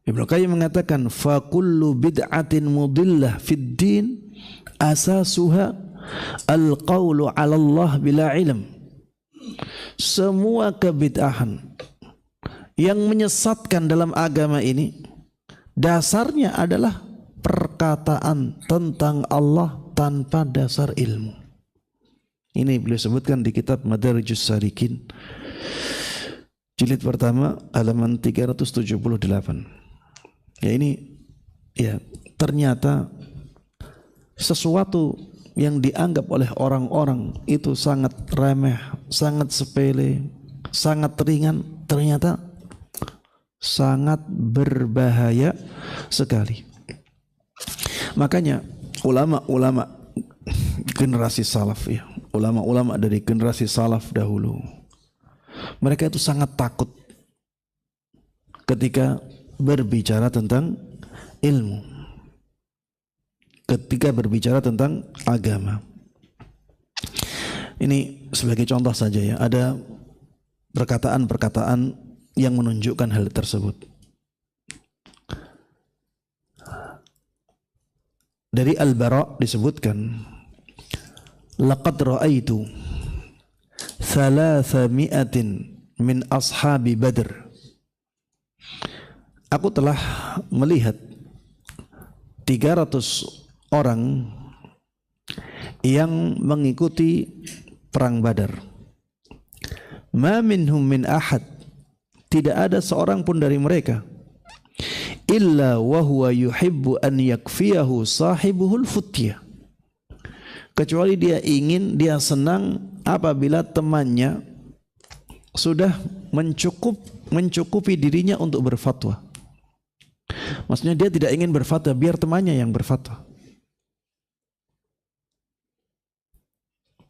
Speaker 1: Ibnu Qayyim mengatakan, fa kullu bid'atin mudillah fid din asasuha al-qawlu 'ala Allah bila ilm. Semua kebid'ahan yang menyesatkan dalam agama ini dasarnya adalah perkataan tentang Allah tanpa dasar ilmu. Ini beliau sebutkan di kitab Madarijus Salikin jilid pertama halaman 378. Ya, ini ya ternyata sesuatu yang dianggap oleh orang-orang itu sangat remeh, sangat sepele, sangat ringan, ternyata sangat berbahaya sekali. Makanya ulama-ulama generasi salaf, ya, ulama-ulama dari generasi salaf dahulu, mereka itu sangat takut ketika berbicara tentang ilmu, ketika berbicara tentang agama. Ini sebagai contoh saja ya, ada perkataan-perkataan yang menunjukkan hal tersebut. Dari Al-Bara disebutkan, laqad ra'aitu 300 min ashabi Badr. Aku telah melihat 300 orang yang mengikuti perang Badar. Ma minhum min ahad, tidak ada seorang pun dari mereka, illa wa huwa yuhibbu an yakfiyahu sahibuhul futyah, kecuali dia senang apabila temannya sudah mencukupi dirinya untuk berfatwa. Maksudnya dia tidak ingin berfatwa, biar temannya yang berfatwa.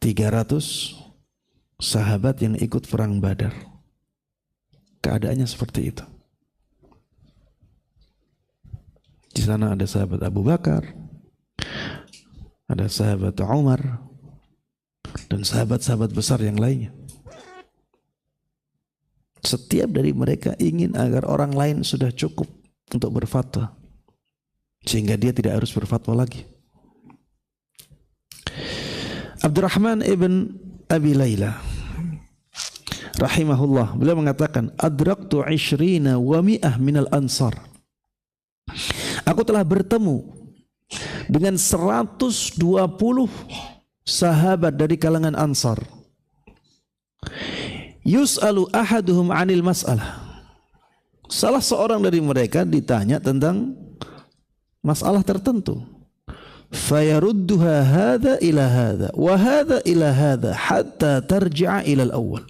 Speaker 1: 300 sahabat yang ikut perang Badar, keadaannya seperti itu. Di sana ada sahabat Abu Bakar, ada sahabat Umar, dan sahabat-sahabat besar yang lainnya. Setiap dari mereka ingin agar orang lain sudah cukup untuk berfatwa, sehingga dia tidak harus berfatwa lagi. Abdurrahman ibn Abi Layla rahimahullah, beliau mengatakan, adraktu 20 wa mi'ah minal ansar, aku telah bertemu dengan 120 sahabat dari kalangan Ansar. Yus'alu ahaduhum 'anil mas'alah, salah seorang dari mereka ditanya tentang masalah tertentu. Fayarudduha hadha ila hadha wa hadha ila hadha hatta tarji'a ila al-awwal.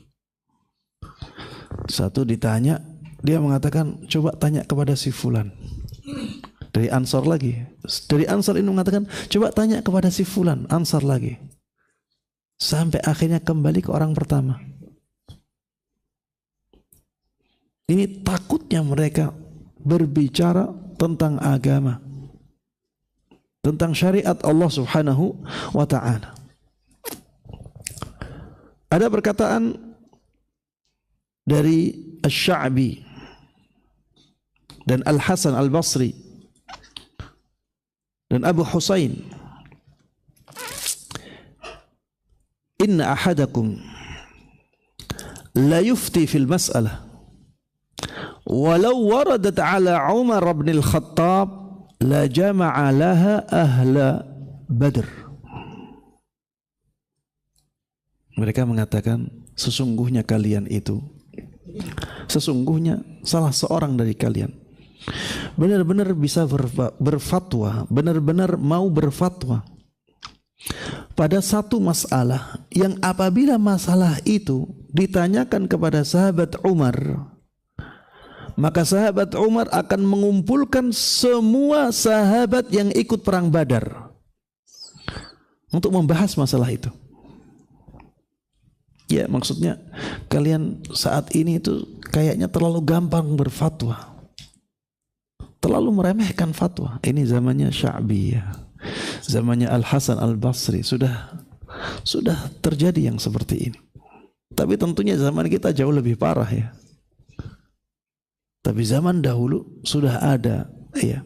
Speaker 1: Satu ditanya, dia mengatakan, coba tanya kepada si fulan. Dari Ansar lagi, dari Ansar ini mengatakan, coba tanya kepada si fulan, Ansar lagi, sampai akhirnya kembali ke orang pertama. Ini takutnya mereka berbicara tentang agama, tentang syariat Allah Subhanahu wa ta'ala. Ada perkataan dari Asy-Sya'bi dan Al-Hasan Al-Basri dan Abu Husain, inna ahadakum la yufti fil mas'alah walau waradat ala Umar bin Al-Khattab la jama'a laha ahla Badr. Mereka mengatakan, sesungguhnya salah seorang dari kalian benar-benar bisa berfatwa, benar-benar mau berfatwa pada satu masalah yang apabila masalah itu ditanyakan kepada sahabat Umar, maka sahabat Umar akan mengumpulkan semua sahabat yang ikut perang Badar untuk membahas masalah itu. Ya, maksudnya kalian saat ini itu kayaknya terlalu gampang berfatwa, terlalu meremehkan fatwa. Ini zamannya Sya'bi ya, zamannya Al-Hasan Al-Basri, sudah terjadi yang seperti ini. Tapi tentunya zaman kita jauh lebih parah ya. Tapi zaman dahulu sudah ada ya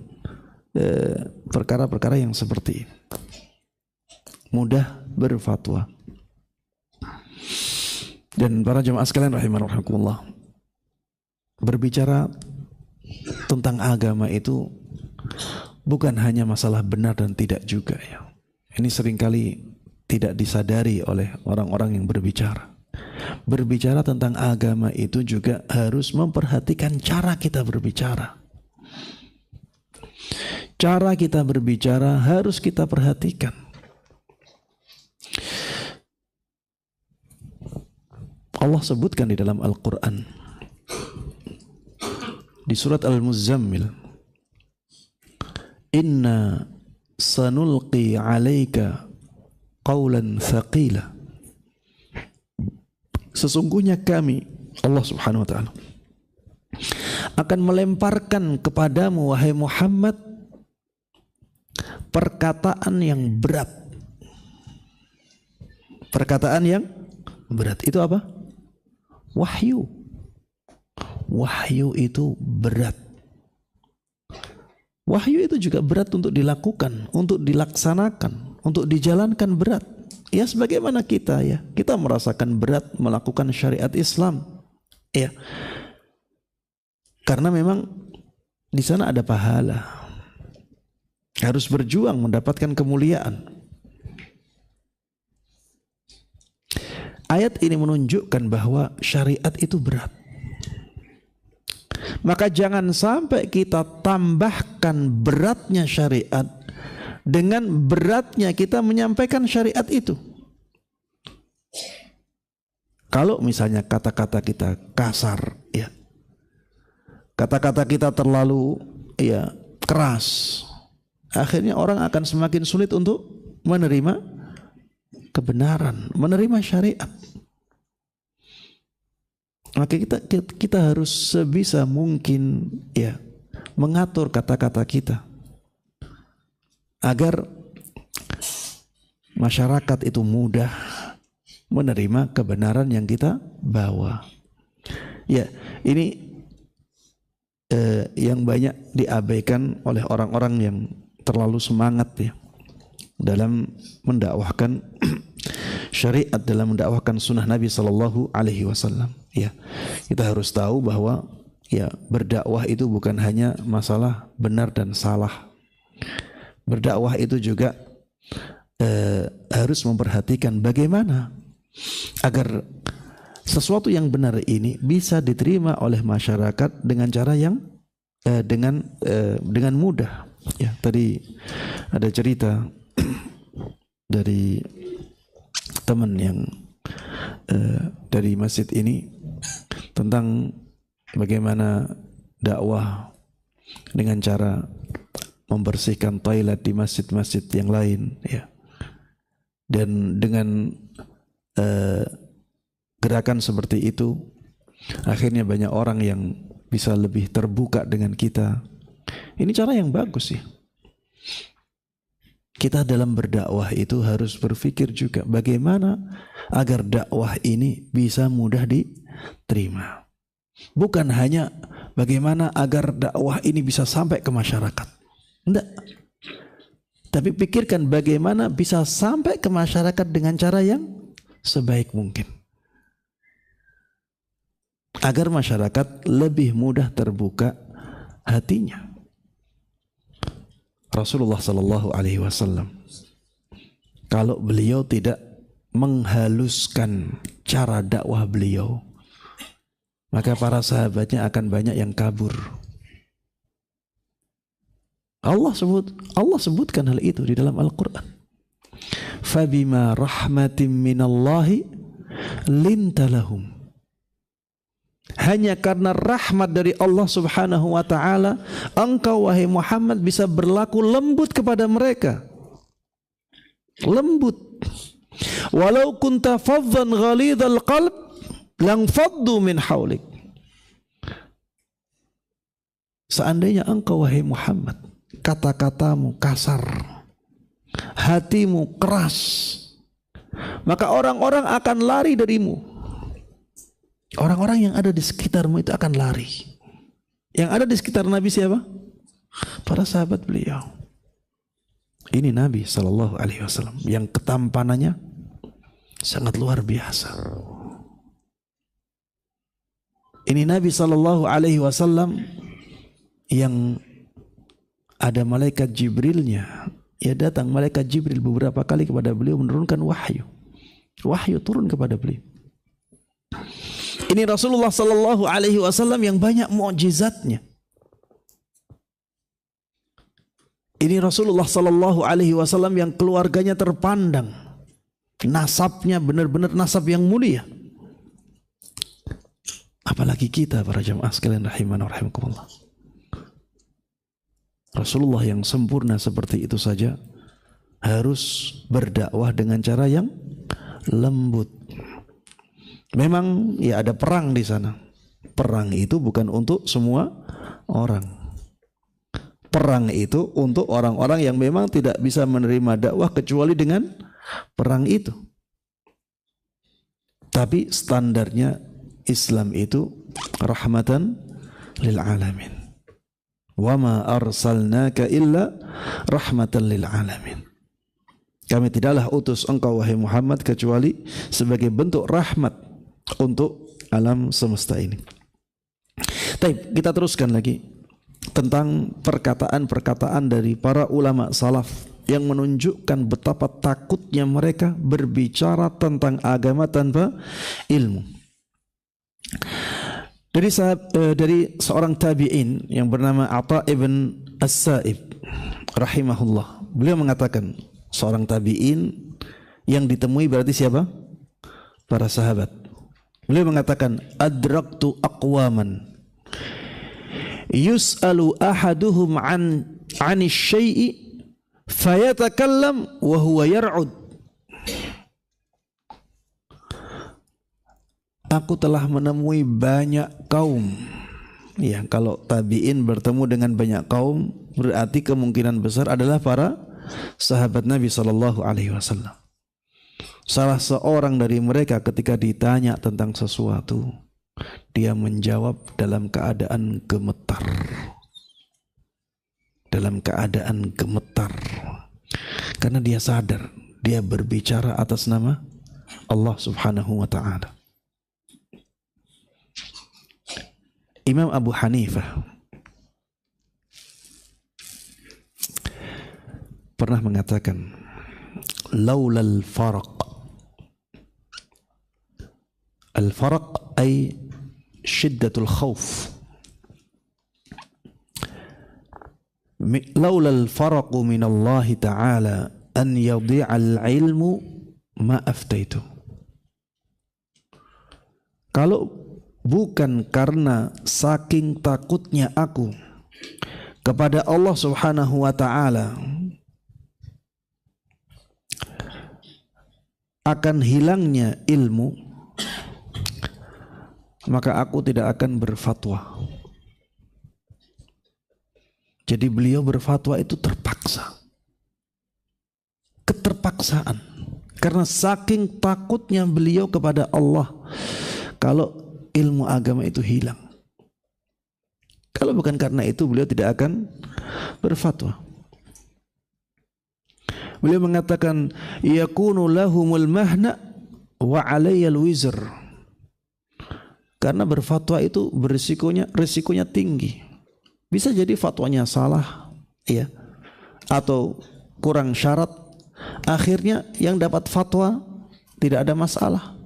Speaker 1: perkara-perkara yang seperti ini. Mudah berfatwa. Dan para jemaah sekalian rahimakumullah, berbicara tentang agama itu bukan hanya masalah benar dan tidak juga ya. Ini seringkali tidak disadari oleh orang-orang yang berbicara. Berbicara tentang agama itu juga harus memperhatikan cara kita berbicara. Cara kita berbicara harus kita perhatikan. Allah sebutkan di dalam Al-Quran, di surat Al-Muzammil, inna sanulqi alaika qawlan thaqila, sesungguhnya kami, Allah Subhanahu wa ta'ala, akan melemparkan kepadamu wahai Muhammad perkataan yang berat. Perkataan yang berat itu apa? Wahyu. Wahyu itu berat. Wahyu itu juga berat untuk dilakukan, untuk dilaksanakan, untuk dijalankan berat. Ya sebagaimana kita ya, kita merasakan berat melakukan syariat Islam. Ya. Karena memang di sana ada pahala. Harus berjuang mendapatkan kemuliaan. ayat ini menunjukkan bahwa syariat itu berat. Maka jangan sampai kita tambahkan beratnya syariat dengan beratnya kita menyampaikan syariat itu. Kalau misalnya kata-kata kita kasar, ya, kata-kata kita terlalu keras, akhirnya orang akan semakin sulit untuk menerima kebenaran, menerima syariat. Maka kita harus sebisa mungkin mengatur kata-kata kita agar masyarakat itu mudah menerima kebenaran yang kita bawa. Ya, ini yang banyak diabaikan oleh orang-orang yang terlalu semangat ya dalam mendakwahkan syariat, dalam mendakwahkan sunnah Nabi Sallallahu Alaihi Wasallam. Ya, kita harus tahu bahwa berdakwah itu bukan hanya masalah benar dan salah. Berdakwah itu juga harus memperhatikan bagaimana agar sesuatu yang benar ini bisa diterima oleh masyarakat dengan cara yang dengan mudah. Ya, tadi ada cerita dari teman yang dari masjid ini tentang bagaimana dakwah dengan cara membersihkan toilet di masjid-masjid yang lain, ya. Dan dengan gerakan seperti itu akhirnya banyak orang yang bisa lebih terbuka dengan kita. Ini cara yang bagus ya. Kita dalam berdakwah itu harus berpikir juga bagaimana agar dakwah ini bisa mudah diterima. Bukan hanya bagaimana agar dakwah ini bisa sampai ke masyarakat. Enggak. Tapi pikirkan bagaimana bisa sampai ke masyarakat dengan cara yang sebaik mungkin. Agar masyarakat lebih mudah terbuka hatinya. Rasulullah Sallallahu Alaihi Wasallam, kalau beliau tidak menghaluskan cara dakwah beliau, maka para sahabatnya akan banyak yang kabur. Allah sebutkan hal itu di dalam Al-Quran. Fabima rahmatin minallahi lintalahum. Hanya karena rahmat dari Allah Subhanahu wa ta'ala, engkau wahai Muhammad bisa berlaku lembut kepada mereka. Lembut. Walau kunta faddan ghalidhal qalb lang faddu min haulik. Seandainya engkau wahai Muhammad kata-katamu kasar, hatimu keras, maka orang-orang akan lari darimu. Orang-orang yang ada di sekitarmu itu akan lari. Yang ada di sekitar Nabi siapa? Para sahabat beliau. Ini Nabi Sallallahu Alaihi Wasallam yang ketampanannya sangat luar biasa. Ini Nabi Sallallahu Alaihi Wasallam yang ada malaikat Jibrilnya. Ya, datang malaikat Jibril beberapa kali kepada beliau menurunkan wahyu. Wahyu turun kepada beliau. Ini Rasulullah Sallallahu Alaihi Wasallam yang banyak mukjizatnya. Ini Rasulullah Sallallahu Alaihi Wasallam yang keluarganya terpandang, nasabnya benar-benar nasab yang mulia. Apalagi kita para jamaah sekalian rahimana wa rahimakumullah. Rasulullah yang sempurna seperti itu saja harus berdakwah dengan cara yang lembut. Memang ya ada perang di sana. Perang itu bukan untuk semua orang. Perang itu untuk orang-orang yang memang tidak bisa menerima dakwah kecuali dengan perang itu. Tapi standarnya Islam itu rahmatan lil alamin. Wa ma arsalnaka illa rahmatan lil alamin. Kami tidaklah utus engkau wahai Muhammad kecuali sebagai bentuk rahmat untuk alam semesta ini. Baik, kita teruskan lagi tentang perkataan-perkataan dari para ulama salaf yang menunjukkan betapa takutnya mereka berbicara tentang agama tanpa ilmu. Dari seorang tabi'in yang bernama Atha ibn As-Sa'ib rahimahullah, beliau mengatakan, seorang tabi'in yang ditemui berarti siapa? Para sahabat. Beliau mengatakan, adraktu aqwaman yus'alu ahaduhum anis syai'i fayatakallam wa huwa yar'ud. Aku telah menemui banyak kaum. Ya, kalau tabi'in bertemu dengan banyak kaum, berarti kemungkinan besar adalah para sahabat Nabi sallallahu alaihi wasallam. Salah seorang dari mereka ketika ditanya tentang sesuatu, dia menjawab dalam keadaan gemetar. Dalam keadaan gemetar. Karena dia sadar dia berbicara atas nama Allah Subhanahu wa taala. Imam Abu Hanifah pernah mengatakan, laulal faraq. Al-faraq ay syiddatul khawf. Laulal faraqu min Allah ta'ala an yadhi'al ilmu ma aftaitu. Kalau bukan karena saking takutnya aku kepada Allah Subhanahu wa ta'ala akan hilangnya ilmu, maka aku tidak akan berfatwa. Jadi beliau berfatwa itu terpaksa, keterpaksaan, karena saking takutnya beliau kepada Allah kalau ilmu agama itu hilang. Kalau bukan karena itu beliau tidak akan berfatwa. Beliau mengatakan, yakunu lahumul mahna wa alayyal wizr. Karena berfatwa itu risikonya tinggi. Bisa jadi fatwanya salah, ya, atau kurang syarat. Akhirnya yang dapat fatwa tidak ada masalah,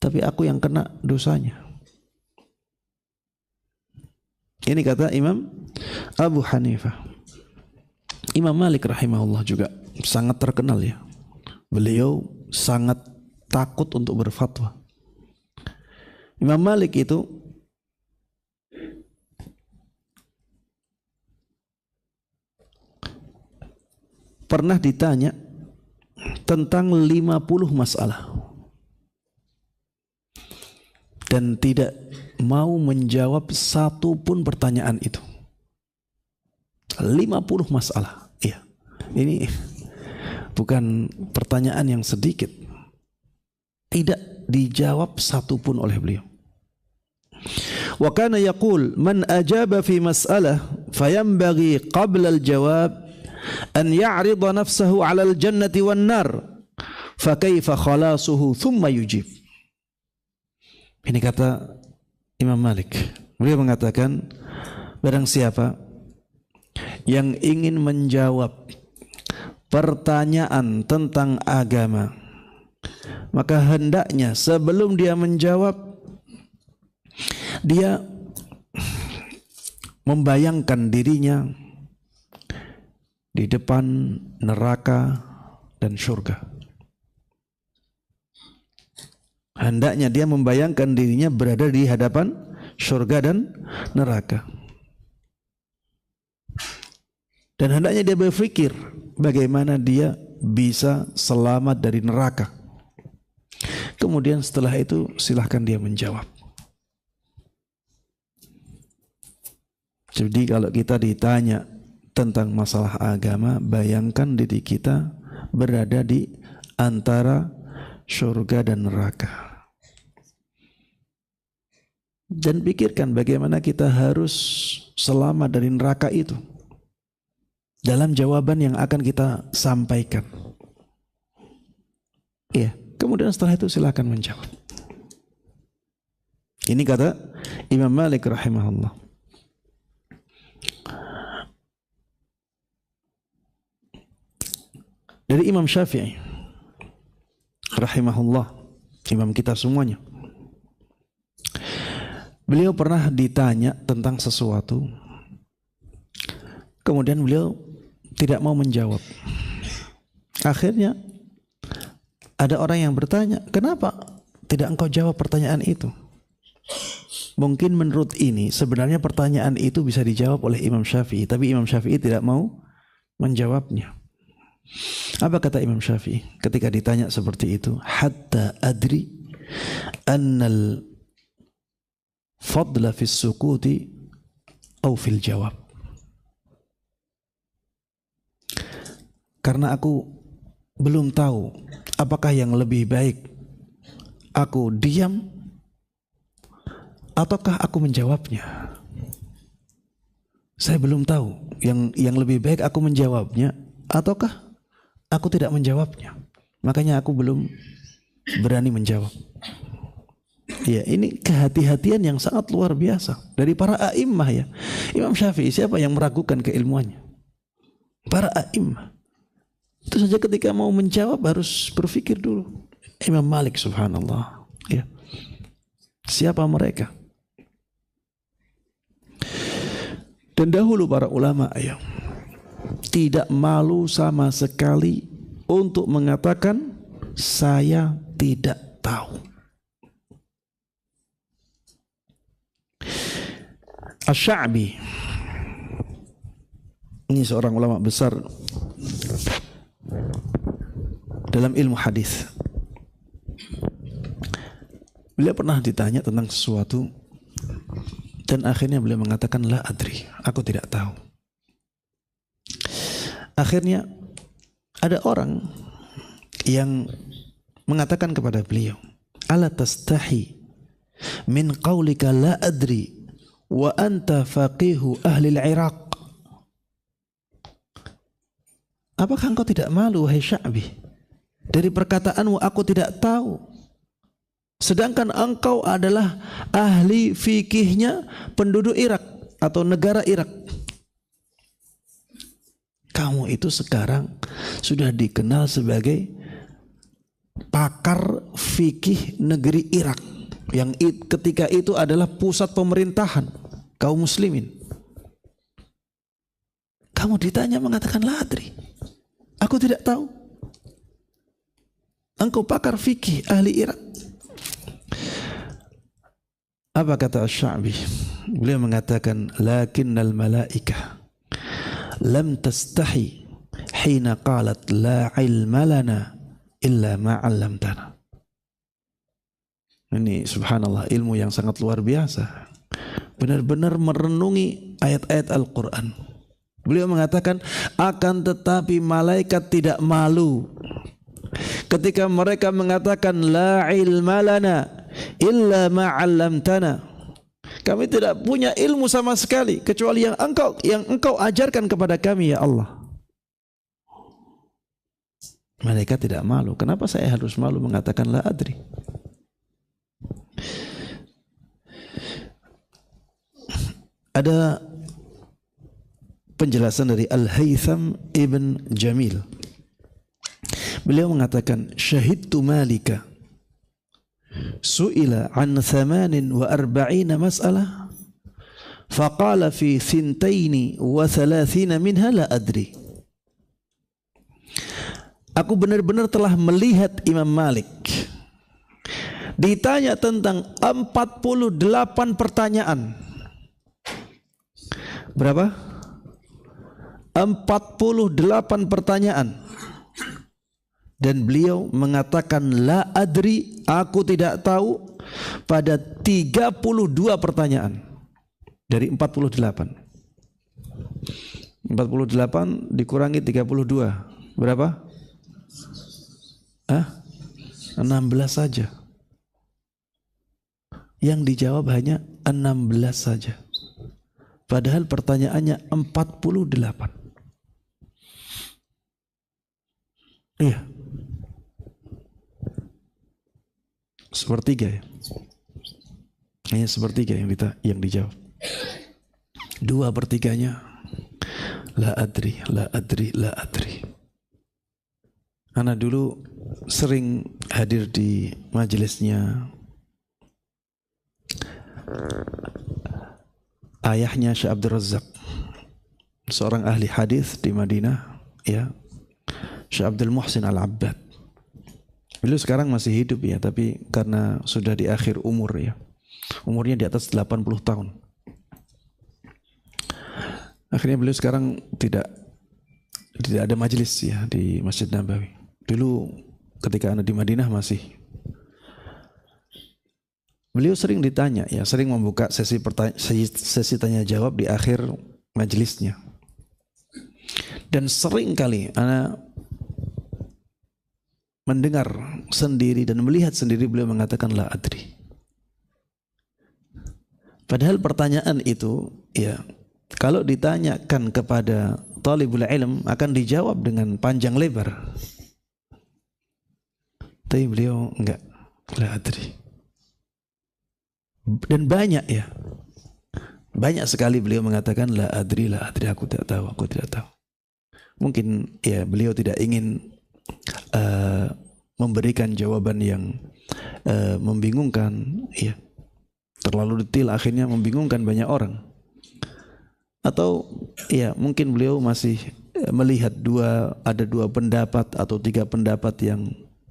Speaker 1: tapi aku yang kena dosanya. Ini kata Imam Abu Hanifah. Imam Malik rahimahullah juga sangat terkenal, ya. Beliau sangat takut untuk berfatwa. Imam Malik itu pernah ditanya tentang 50 masalah dan tidak mau menjawab satu pun pertanyaan itu. 50 masalah. Iya. Ini bukan pertanyaan yang sedikit. Tidak dijawab satu pun oleh beliau. Wa kana yaqul man ajaba fi mas'alah fayanbaghi qabla al-jawab an ya'rida nafsahu 'ala al-jannati wan-nar fa kaifa khalasuhu thumma yujib. Ini kata Imam Malik. Beliau mengatakan, barang siapa yang ingin menjawab pertanyaan tentang agama, maka hendaknya sebelum dia menjawab, dia membayangkan dirinya di depan neraka dan surga. Hendaknya dia membayangkan dirinya berada di hadapan surga dan neraka. Dan hendaknya dia berpikir bagaimana dia bisa selamat dari neraka. Kemudian setelah itu silahkan dia menjawab. Jadi kalau kita ditanya tentang masalah agama, bayangkan diri kita berada di antara surga dan neraka. Dan pikirkan bagaimana kita harus selamat dari neraka itu dalam jawaban yang akan kita sampaikan. Iya, kemudian setelah itu silakan menjawab. Ini kata Imam Malik rahimahullah. dari Imam Syafi'i rahimahullah, imam kita semuanya. Beliau pernah ditanya tentang sesuatu, kemudian beliau tidak mau menjawab. Akhirnya ada orang yang bertanya, kenapa tidak engkau jawab pertanyaan itu? Mungkin menurut ini sebenarnya pertanyaan itu bisa dijawab oleh Imam Syafi'i, tapi Imam Syafi'i tidak mau menjawabnya. Apa kata Imam Syafi'i ketika ditanya seperti itu? Hatta adri annal fadla fis sukuti au fil jawab. Karena aku belum tahu apakah yang lebih baik aku diam ataukah aku menjawabnya. Saya belum tahu yang lebih baik aku menjawabnya ataukah aku tidak menjawabnya. Makanya aku belum berani menjawab. Ya, ini kehati-hatian yang sangat luar biasa dari para a'immah ya. Imam Syafi'i, siapa yang meragukan keilmuannya? Para a'immah. Itu saja ketika mau menjawab harus berpikir dulu. Imam Malik subhanallah. Ya. Siapa mereka? Dan dahulu para ulama ya, tidak malu sama sekali untuk mengatakan saya tidak tahu. Asy-Sya'bi ini seorang ulama besar dalam ilmu hadis. Beliau pernah ditanya tentang sesuatu dan akhirnya beliau mengatakan la adri, aku tidak tahu. Akhirnya ada orang yang mengatakan kepada beliau, ala tastahi min qaulika la adri wa anta faqihu ahli al-Iraq. Apakah engkau tidak malu wahai Sya'bi dari perkataanmu aku tidak tahu, sedangkan engkau adalah ahli fikihnya penduduk Irak atau negara Irak. Kamu itu sekarang sudah dikenal sebagai pakar fikih negeri Irak yang ketika itu adalah pusat pemerintahan kaum muslimin. Kamu ditanya mengatakan la adri, aku tidak tahu. Engkau pakar fikih ahli Irak. Apa kata Asy-Sya'bi? Beliau mengatakan lakinnal malaikah lam tastahi hina qalat la ilma lana illa ma 'allamtana. Ini subhanallah ilmu yang sangat luar biasa. Benar-benar merenungi ayat-ayat Al-Quran. Beliau mengatakan akan tetapi malaikat tidak malu ketika mereka mengatakan la ilma lana illa ma 'allamtana. Kami tidak punya ilmu sama sekali kecuali yang engkau ajarkan kepada kami ya Allah. Malaikat tidak malu. Kenapa saya harus malu mengatakan la adri? Ada penjelasan dari Al-Haytham Ibn Jamil. Beliau mengatakan syahidtu Malika su'ila an 48 mas'alah faqala fi 32 minha la adri. Aku benar-benar telah melihat Imam Malik ditanya tentang 48 pertanyaan. Berapa? 48 pertanyaan. Dan beliau mengatakan la adri, aku tidak tahu pada 32 pertanyaan dari 48. 48 dikurangi 32 berapa? 16 saja. Yang dijawab hanya 16 saja. Padahal pertanyaannya 48. Iya. Sepertiga ya. Hanya sepertiga yang dijawab. 2/3 la adri, la adri, la adri. Ana dulu sering hadir di majelisnya ayahnya Syekh Abdul Razak, seorang ahli hadis di Madinah, ya, Syekh Abdul Muhsin Al-Abbad. Beliau sekarang masih hidup ya, tapi karena sudah di akhir umur ya, umurnya di atas 80 tahun. Akhirnya beliau sekarang tidak ada majelis ya di Masjid Nabawi. Dulu ketika Anda di Madinah masih. Beliau sering ditanya ya, sering membuka sesi tanya jawab di akhir majelisnya. Dan sering kali Anda mendengar sendiri dan melihat sendiri beliau mengatakan la adri. Padahal pertanyaan itu ya, kalau ditanyakan kepada talibul ilm akan dijawab dengan panjang lebar. Tapi beliau enggak, la adri. Dan banyak ya, banyak sekali beliau mengatakan la adri, aku tidak tahu, aku tidak tahu. Mungkin ya beliau tidak ingin memberikan jawaban yang membingungkan, ya, terlalu detail akhirnya membingungkan banyak orang. Atau ya mungkin beliau masih melihat ada dua pendapat atau tiga pendapat yang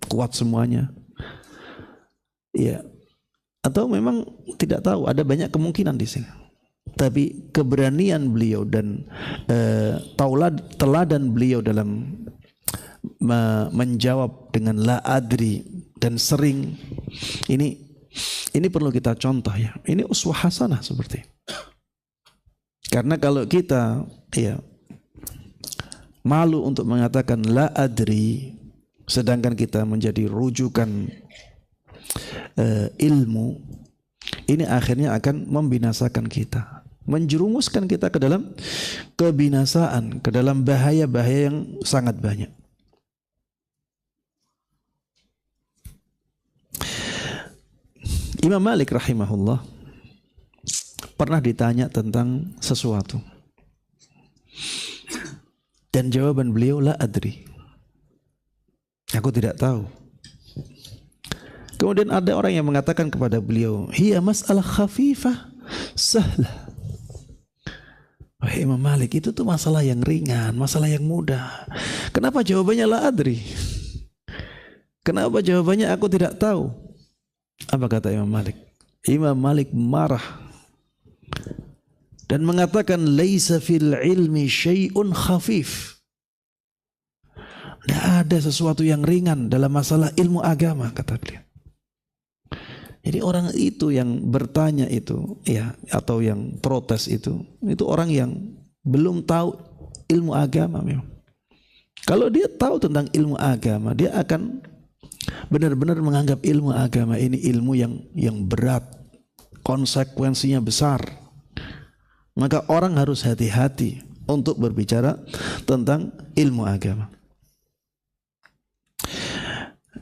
Speaker 1: kuat semuanya, ya, atau memang tidak tahu, ada banyak kemungkinan di sini. Tapi keberanian beliau dan teladan beliau dalam menjawab dengan la adri dan sering, ini perlu kita contoh ya. Ini uswah hasanah seperti. Karena kalau kita ya malu untuk mengatakan la adri, sedangkan kita menjadi rujukan ilmu, ini akhirnya akan membinasakan kita, menjerumuskan kita ke dalam kebinasaan, ke dalam bahaya-bahaya yang sangat banyak. Imam Malik rahimahullah pernah ditanya tentang sesuatu dan jawaban beliau la adri, aku tidak tahu. Kemudian ada orang yang mengatakan kepada beliau, hiya mas'alah khafifah sahlah. Wahai Imam Malik, itu tuh masalah yang ringan, masalah yang mudah. Kenapa jawabannya la adri? Kenapa jawabannya aku tidak tahu? Apa kata Imam Malik? Imam Malik marah dan mengatakan laisa fil ilmi syai'un khafif. Tidak ada sesuatu yang ringan dalam masalah ilmu agama, kata beliau. Jadi orang itu yang bertanya itu ya, atau yang protes itu orang yang belum tahu ilmu agama memang. Kalau dia tahu tentang ilmu agama, dia akan benar-benar menganggap ilmu agama ini ilmu yang berat, konsekuensinya besar. Maka orang harus hati-hati untuk berbicara tentang ilmu agama.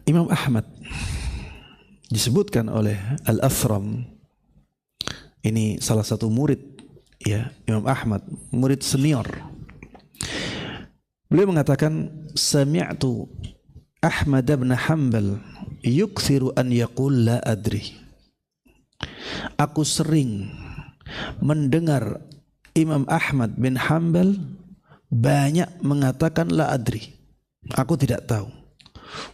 Speaker 1: Imam Ahmad disebutkan oleh Al-Athram, ini salah satu murid ya Imam Ahmad, murid senior. Beliau mengatakan, sami'tu Ahmad bin Hanbal yukthiru an yaqul la adri. Aku sering mendengar Imam Ahmad bin Hanbal banyak mengatakan la adri, aku tidak tahu.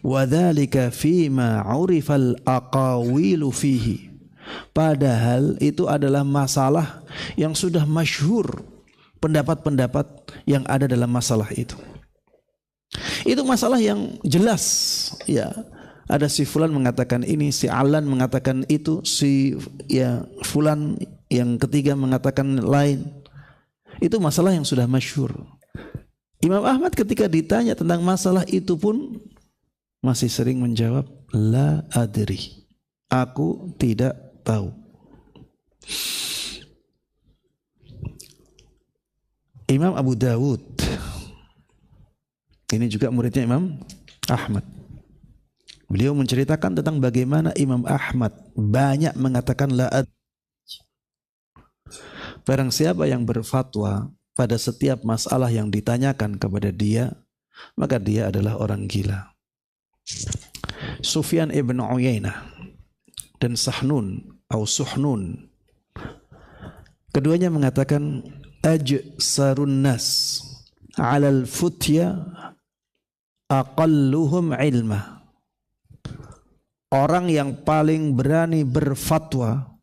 Speaker 1: Wadzalika fima urifal aqawilu fihi. Padahal itu adalah masalah yang sudah masyhur, pendapat-pendapat yang ada dalam masalah itu. Itu masalah yang jelas ya. Ada si fulan mengatakan ini, si Alan mengatakan itu, si ya fulan yang ketiga mengatakan lain. Itu masalah yang sudah masyhur. Imam Ahmad ketika ditanya tentang masalah itu pun masih sering menjawab la adri, aku tidak tahu. Imam Abu Dawud, ini juga muridnya Imam Ahmad. Beliau menceritakan tentang bagaimana Imam Ahmad banyak mengatakan la adri. Barang siapa yang berfatwa pada setiap masalah yang ditanyakan kepada dia, maka dia adalah orang gila. Sufyan ibn Uyainah dan Sahnun atau Suhnun. Keduanya mengatakan ajsarun nas 'alal futya aqalluhum ilma. Orang yang paling berani berfatwa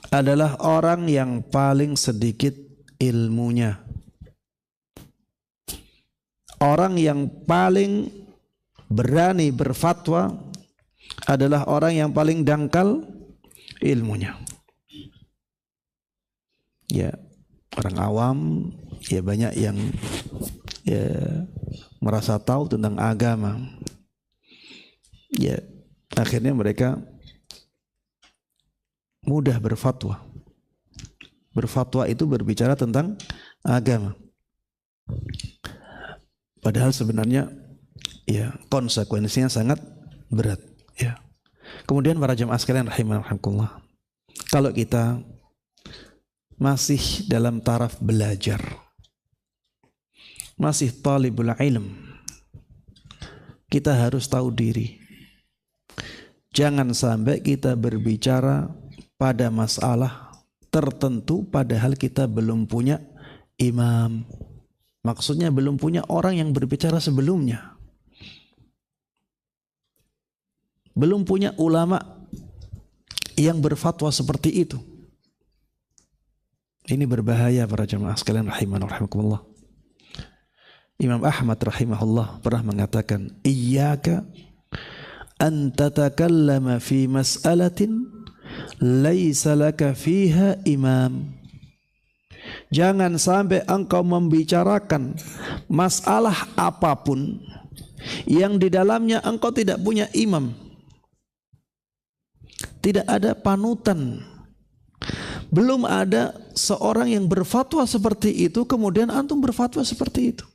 Speaker 1: adalah orang yang paling sedikit ilmunya. Orang yang paling berani berfatwa adalah orang yang paling dangkal ilmunya. Ya, orang awam ya banyak yang ya merasa tahu tentang agama. Ya, akhirnya mereka mudah berfatwa. Berfatwa itu berbicara tentang agama. Padahal sebenarnya ya konsekuensinya sangat berat. Ya. Kemudian para jemaah sekalian rahimakumullah, kalau kita masih dalam taraf belajar, masih talibul ilm, kita harus tahu diri. Jangan sampai kita berbicara pada masalah tertentu padahal kita belum punya imam. Maksudnya belum punya orang yang berbicara sebelumnya. Belum punya ulama yang berfatwa seperti itu. Ini berbahaya para jemaah sekalian rahimana rahimakumullah. Imam Ahmad rahimahullah pernah mengatakan, iyyaka an tatakallama fi mas'alatin laisa laka fiha imam. Jangan sampai engkau membicarakan masalah apapun yang di dalamnya engkau tidak punya imam. Tidak ada panutan. Belum ada seorang yang berfatwa seperti itu, kemudian antum berfatwa seperti itu.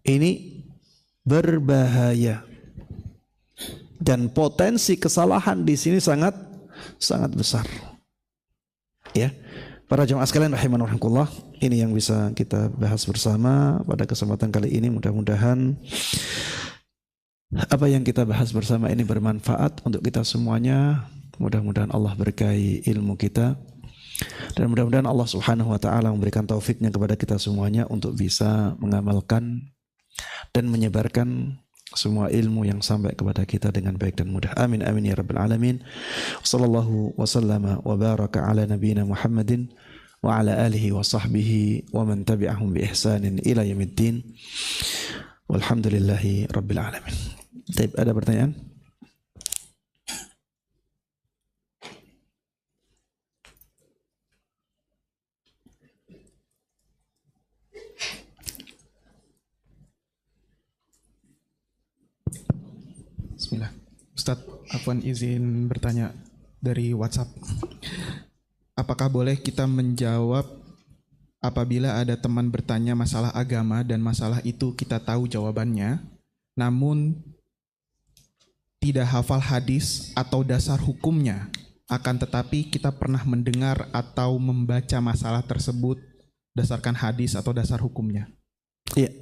Speaker 1: Ini berbahaya. Dan potensi kesalahan di sini sangat besar. Ya. Para jemaah sekalian rahimanallah, ini yang bisa kita bahas bersama pada kesempatan kali ini. Mudah-mudahan apa yang kita bahas bersama ini bermanfaat untuk kita semuanya. Mudah-mudahan Allah berkahi ilmu kita, dan mudah-mudahan Allah Subhanahu wa taala memberikan taufiknya kepada kita semuanya untuk bisa mengamalkan dan menyebarkan semua ilmu yang sampai kepada kita dengan baik dan mudah. Amin amin ya rabbal alamin. Sallallahu wasallama wa baraka ala nabiyyina Muhammadin wa ala alihi wa sahbihi wa man tabi'ahum bi ihsanin ila yaumiddin. Walhamdulillahi rabbil alamin. Baik, ada pertanyaan?
Speaker 2: Bismillah. Ustadz, Afwan izin bertanya dari WhatsApp. Apakah boleh kita menjawab apabila ada teman bertanya masalah agama dan masalah itu kita tahu jawabannya, namun tidak hafal hadis atau dasar hukumnya, akan tetapi kita pernah mendengar atau membaca masalah tersebut berdasarkan hadis atau dasar hukumnya?
Speaker 1: Iya.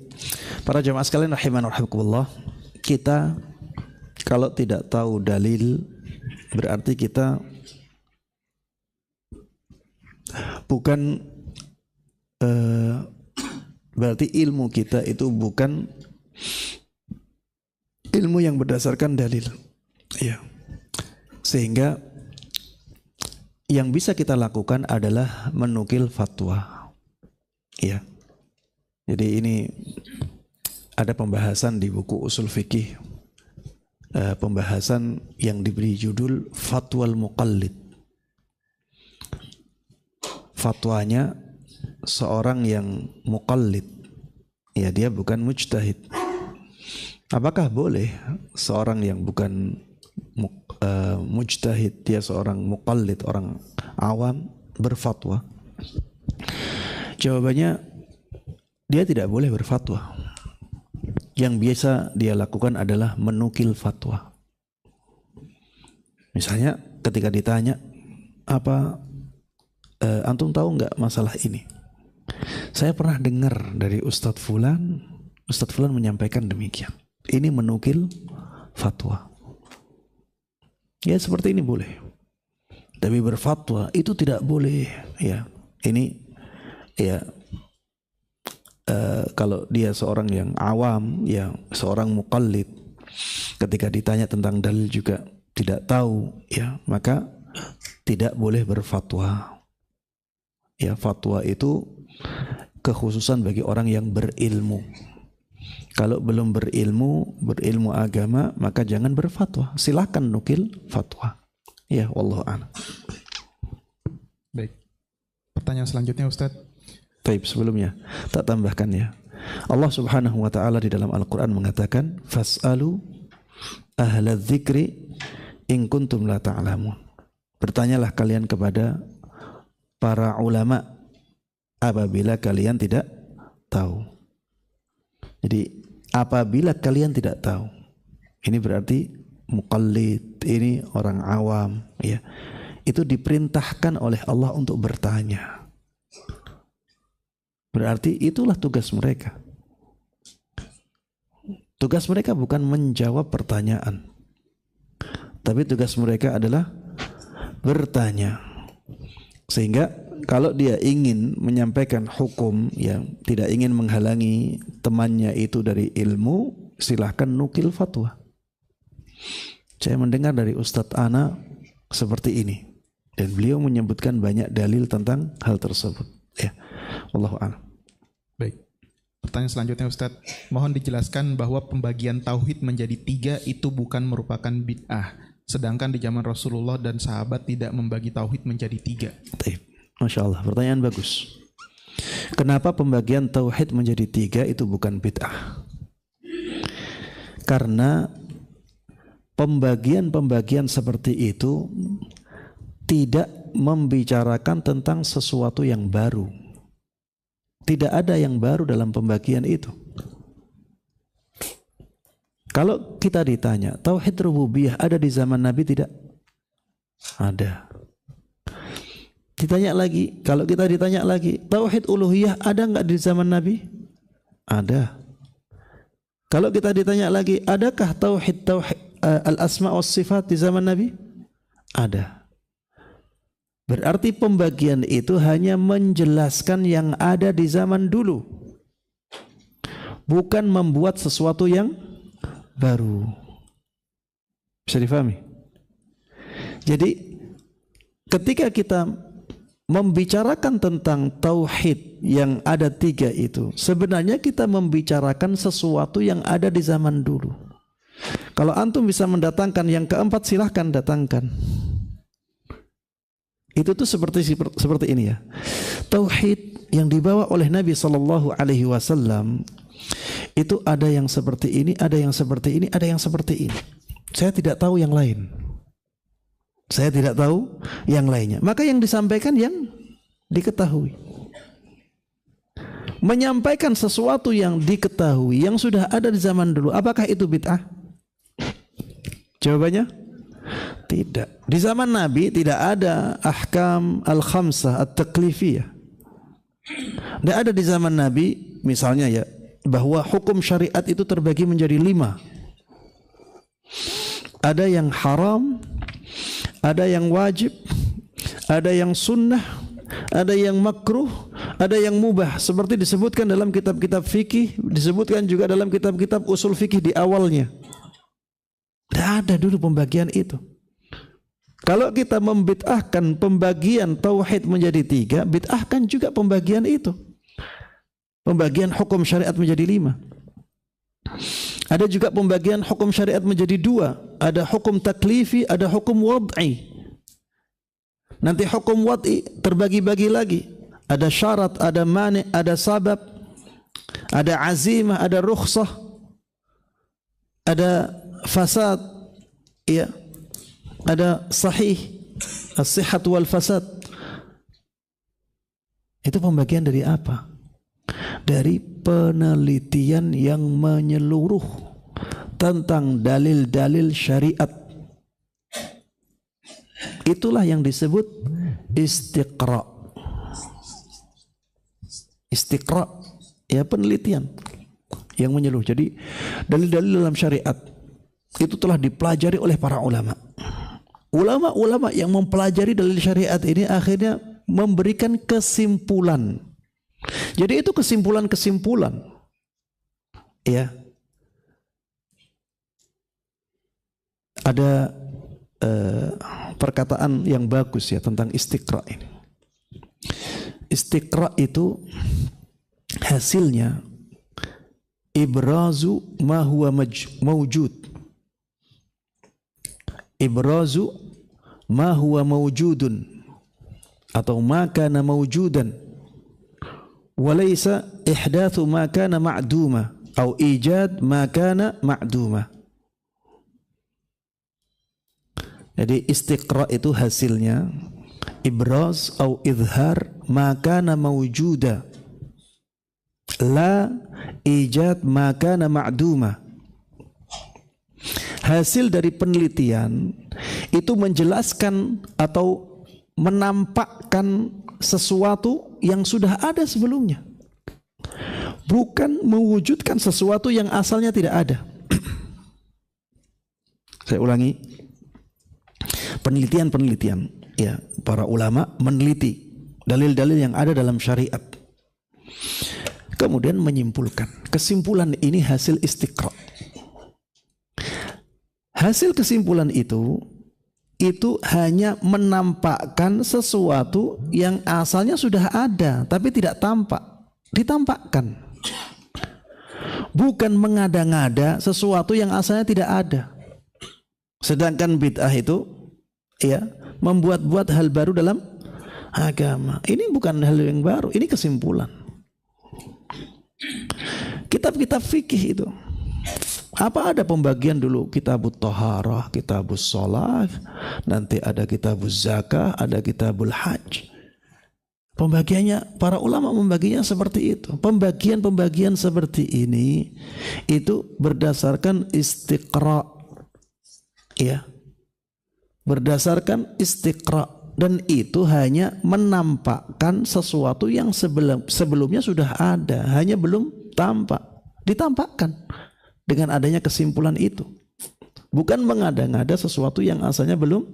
Speaker 1: Para jemaah sekalian rahimanallah, kita kalau tidak tahu dalil berarti kita bukan berarti ilmu kita itu bukan ilmu yang berdasarkan dalil. Ya. Sehingga yang bisa kita lakukan adalah menukil fatwa. Ya. Jadi ini ada pembahasan di buku usul fikih, pembahasan yang diberi judul Fatwal Muqallid. Fatwanya seorang yang muqallid, ya dia bukan mujtahid. Apakah boleh seorang yang bukan mujtahid, dia seorang muqallid, orang awam berfatwa? Jawabannya, dia tidak boleh berfatwa. Yang biasa dia lakukan adalah menukil fatwa. Misalnya ketika ditanya, antum tahu nggak masalah ini? Saya pernah dengar dari Ustadz Fulan menyampaikan demikian. ini menukil fatwa. Ya seperti ini boleh. Tapi berfatwa itu tidak boleh. Ya, ini ya kalau dia seorang yang awam, ya seorang muqallid, ketika ditanya tentang dalil juga tidak tahu, ya maka tidak boleh berfatwa. Ya, fatwa itu kekhususan bagi orang yang berilmu. Kalau belum berilmu agama, maka jangan berfatwa. Silakan nukil fatwa. Ya, wallahu a'lam.
Speaker 2: Baik. Pertanyaan selanjutnya Ustaz.
Speaker 1: Baik, sebelumnya tak tambahkan ya. Allah Subhanahu wa taala di dalam Al-Qur'an mengatakan, "Fas'alu ahla dzikri in kuntum la ta'lamun." Bertanyalah kalian kepada para ulama apabila kalian tidak tahu. Jadi apabila kalian tidak tahu, ini berarti muqallid, ini orang awam, ya. Itu diperintahkan oleh Allah untuk bertanya. Berarti itulah tugas mereka. Tugas mereka bukan menjawab pertanyaan, tapi tugas mereka adalah bertanya. Sehingga kalau dia ingin menyampaikan hukum, yang tidak ingin menghalangi temannya itu dari ilmu, silahkan nukil fatwa. Saya mendengar dari Ustadz Ana seperti ini, dan beliau menyebutkan banyak dalil tentang hal tersebut. Ya, wallahu a'lam.
Speaker 2: Baik. Pertanyaan selanjutnya Ustadz, mohon dijelaskan bahwa pembagian tauhid menjadi 3 itu bukan merupakan bid'ah. Sedangkan di zaman Rasulullah dan sahabat tidak membagi tauhid menjadi 3.
Speaker 1: Baik. Masya Allah, pertanyaan bagus. Kenapa pembagian tauhid menjadi 3 itu bukan bid'ah? Karena pembagian seperti itu tidak membicarakan tentang sesuatu yang baru. Tidak ada yang baru dalam pembagian itu. Kalau kita ditanya, tauhid rububiyah ada di zaman Nabi tidak? Ada. Ditanya lagi, kalau kita ditanya lagi, tauhid uluhiyah ada enggak di zaman Nabi? Ada. Kalau kita ditanya lagi, adakah tauhid al-asma was sifat di zaman Nabi? Ada. Berarti pembagian itu hanya menjelaskan yang ada di zaman dulu, bukan membuat sesuatu yang baru. Bisa difahami? Jadi ketika kita membicarakan tentang tauhid yang ada 3 itu, sebenarnya kita membicarakan sesuatu yang ada di zaman dulu. Kalau antum bisa mendatangkan yang keempat, silahkan datangkan. Itu tuh seperti ini ya. Tauhid yang dibawa oleh Nabi SAW itu ada yang seperti ini, ada yang seperti ini, ada yang seperti ini. Saya tidak tahu yang lain. Saya tidak tahu yang lainnya. Maka yang disampaikan yang diketahui. Menyampaikan sesuatu yang diketahui, yang sudah ada di zaman dulu, apakah itu bid'ah? Jawabannya tidak. Di zaman Nabi tidak ada ahkam al-khamsah at-taklifiyah. Tidak ada di zaman Nabi, misalnya ya, bahwa hukum syariat itu terbagi menjadi 5. Ada yang haram, ada yang wajib, ada yang sunnah, ada yang makruh, ada yang mubah. Seperti disebutkan dalam kitab-kitab fikih, disebutkan juga dalam kitab-kitab usul fikih di awalnya. Tidak ada dulu pembagian itu. Kalau kita membid'ahkan pembagian tauhid menjadi 3, bid'ahkan juga pembagian itu. Pembagian hukum syariat menjadi 5. Ada juga pembagian hukum syariat menjadi 2. Ada hukum taklifi, ada hukum wad'i. Nanti hukum wad'i terbagi-bagi lagi. Ada syarat, ada mani, ada sabab, ada azimah, ada rukhsah, ada fasad, ya, ada sahih, as-sihhat wal fasad. Itu pembagian dari apa? Dari penelitian yang menyeluruh tentang dalil-dalil syariat. Itulah yang disebut istiqra. Istiqra, ya, penelitian yang menyeluruh. Jadi dalil-dalil dalam syariat itu telah dipelajari oleh para ulama. Ulama-ulama yang mempelajari dalil syariat ini akhirnya memberikan kesimpulan. Jadi itu kesimpulan-kesimpulan. Ya. Ada perkataan yang bagus ya tentang istiqra ini. Istiqra itu hasilnya ibrazu ma huwa mawjud. Ibrazu ma huwa mawjudun atau ma kana mawjudan wa laysa ihdatsu ma kana ma'duma atau ijad ma kana ma'duma. Jadi istiqra itu hasilnya ibraz atau izhar ma kana mawjuda la ijad ma kana ma'duma. Hasil dari penelitian itu menjelaskan atau menampakkan sesuatu yang sudah ada sebelumnya, bukan mewujudkan sesuatu yang asalnya tidak ada. Saya ulangi, penelitian ya, para ulama meneliti dalil-dalil yang ada dalam syariat, kemudian menyimpulkan. Kesimpulan ini hasil istiqra. Hasil kesimpulan itu hanya menampakkan sesuatu yang asalnya sudah ada tapi tidak tampak, ditampakkan. Bukan mengada-ngada sesuatu yang asalnya tidak ada. Sedangkan bid'ah itu ya membuat-buat hal baru dalam agama. Ini bukan hal yang baru, ini kesimpulan. Kitab-kitab fikih itu, apa ada pembagian dulu kitabut taharah, kitabus sholat, nanti ada kitabuz zakah, ada kitabul hajj. Pembagiannya, para ulama membaginya seperti itu. Pembagian-pembagian seperti ini itu berdasarkan istiqra, ya, berdasarkan istiqra, dan itu hanya menampakkan sesuatu yang sebelumnya sudah ada, hanya belum tampak, ditampakkan dengan adanya kesimpulan itu, bukan mengada-ngada sesuatu yang asalnya belum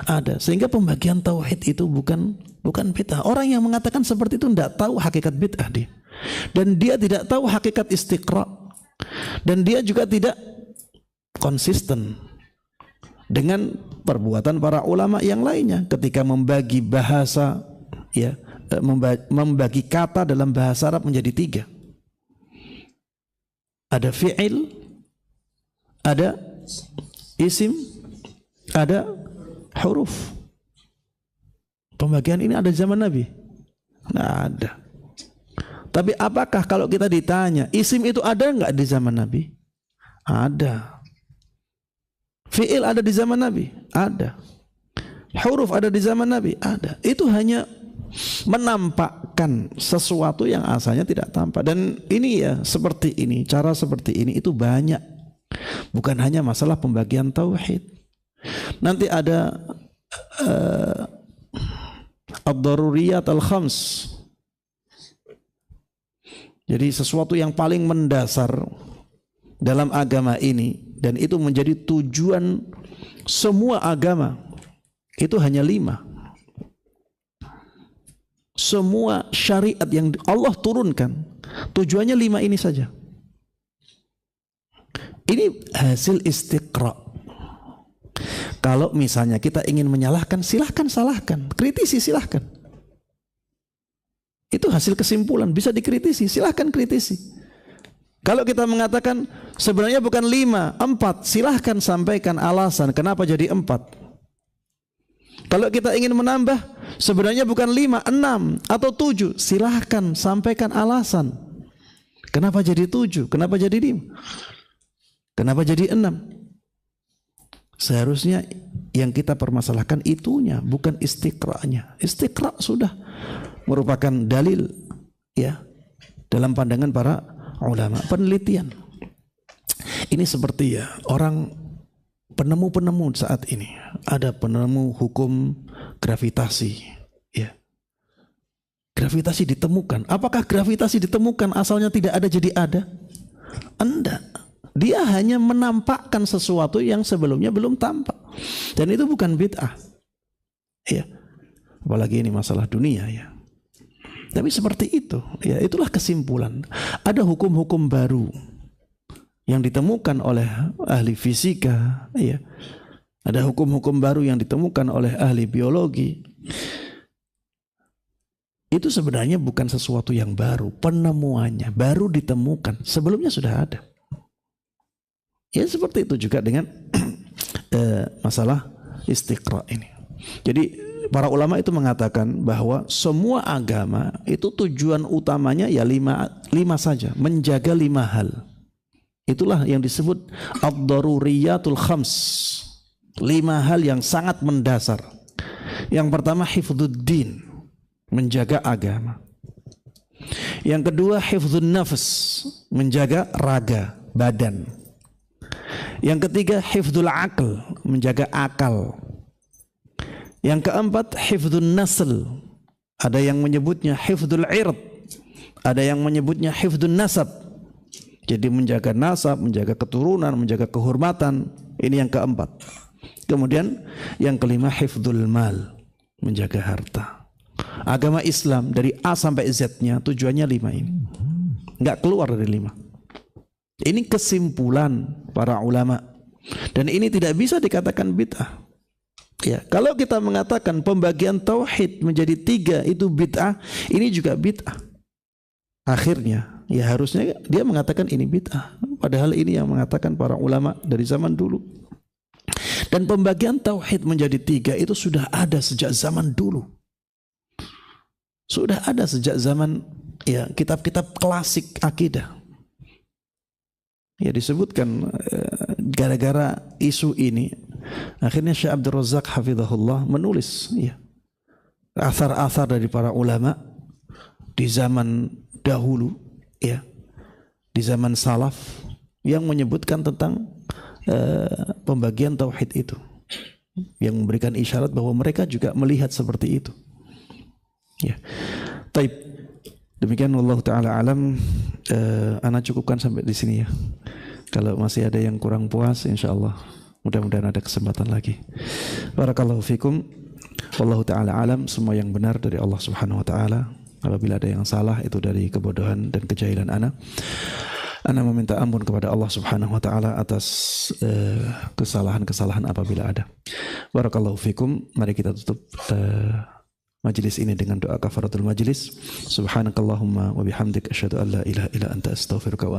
Speaker 1: ada. Sehingga pembagian tauhid itu bukan bid'ah. Orang yang mengatakan seperti itu tidak tahu hakikat bid'ah dia, dan dia tidak tahu hakikat istiqra, dan dia juga tidak konsisten dengan perbuatan para ulama yang lainnya ketika membagi bahasa, ya, membagi kata dalam bahasa Arab menjadi 3. Ada fi'il, ada isim, ada huruf. Pembagian ini ada di zaman Nabi? Nggak ada. Tapi apakah kalau kita ditanya, isim itu ada nggak di zaman Nabi? Ada. Fi'il ada di zaman Nabi? Ada. Huruf ada di zaman Nabi? Ada. Itu hanya menampakkan sesuatu yang asalnya tidak tampak. Dan ini ya seperti ini, cara seperti ini itu banyak. Bukan hanya masalah pembagian tauhid. Nanti ada ad-daruriyat al-khams. Jadi sesuatu yang paling mendasar dalam agama ini, dan itu menjadi tujuan semua agama, itu hanya 5. Semua syariat yang Allah turunkan tujuannya 5 ini saja. Ini hasil istiqra. Kalau misalnya kita ingin menyalahkan, silahkan salahkan, kritisi silahkan. Itu hasil kesimpulan, bisa dikritisi, silahkan kritisi. Kalau kita mengatakan sebenarnya bukan 5, 4, silahkan sampaikan alasan kenapa jadi 4. Kalau kita ingin menambah sebenarnya bukan 5, 6 atau 7, silahkan sampaikan alasan kenapa jadi 7, kenapa jadi 5, kenapa jadi 6. Seharusnya yang kita permasalahkan itunya, bukan istiqra'nya. Istiqra' sudah merupakan dalil, ya, dalam pandangan para ulama, penelitian. Ini seperti ya orang penemu-penemu saat ini. Ada penemu hukum gravitasi, ya. Gravitasi ditemukan. Apakah gravitasi ditemukan asalnya tidak ada jadi ada? Enggak. Dia hanya menampakkan sesuatu yang sebelumnya belum tampak. Dan itu bukan bid'ah. Ya. Apalagi ini masalah dunia ya. Tapi seperti itu, ya itulah kesimpulan. Ada hukum-hukum baru yang ditemukan oleh ahli fisika, ya. Ada hukum-hukum baru yang ditemukan oleh ahli biologi. Itu sebenarnya bukan sesuatu yang baru, penemuannya baru ditemukan, sebelumnya sudah ada. Ya seperti itu juga dengan masalah istiqra ini. Jadi para ulama itu mengatakan bahwa semua agama itu tujuan utamanya ya lima saja, menjaga 5 hal. Itulah yang disebut ad-daruriyatul khams, 5 hal yang sangat mendasar. Yang pertama hifdzuddin, menjaga agama. Yang kedua hifdzun nafs, menjaga raga, badan. Yang ketiga hifdzul aql, menjaga akal. Yang keempat hifdzun nasl, ada yang menyebutnya hifdzul ird, ada yang menyebutnya hifdzun nasab. Jadi menjaga nasab, menjaga keturunan, menjaga kehormatan, ini yang keempat. Kemudian yang kelima hifdzul mal, menjaga harta. Agama Islam dari A sampai Z-nya tujuannya 5 ini, nggak keluar dari 5. Ini kesimpulan para ulama, dan ini tidak bisa dikatakan bid'ah. Ya, kalau kita mengatakan pembagian tauhid menjadi 3 itu bid'ah, ini juga bid'ah. Akhirnya, ya harusnya dia mengatakan ini bid'ah. Padahal ini yang mengatakan para ulama dari zaman dulu. Dan pembagian tauhid menjadi 3 itu sudah ada sejak zaman dulu. Sudah ada sejak zaman ya kitab-kitab klasik akidah. Ya disebutkan gara-gara isu ini akhirnya Syekh Abdul Razak hafizahullah menulis ya athar-athar dari para ulama di zaman dahulu ya, di zaman salaf yang menyebutkan tentang pembagian tauhid itu, yang memberikan isyarat bahwa mereka juga melihat seperti itu. Ya. Taib. Demikian wallahu taala alam. Ana cukupkan sampai di sini ya. Kalau masih ada yang kurang puas, insyaallah mudah-mudahan ada kesempatan lagi. Barakallahu fikum. Wallahu taala alam. Semua yang benar dari Allah Subhanahu wa taala. Apabila ada yang salah itu dari kebodohan dan kejahilan ana. Ana meminta ampun kepada Allah Subhanahu wa taala atas kesalahan-kesalahan apabila ada. Barakallahu fikum. Mari kita tutup majlis ini dengan doa kafaratul majlis. Subhanakallahumma wa bihamdik asyhadu an la ilaha illa anta astaghfiruka wa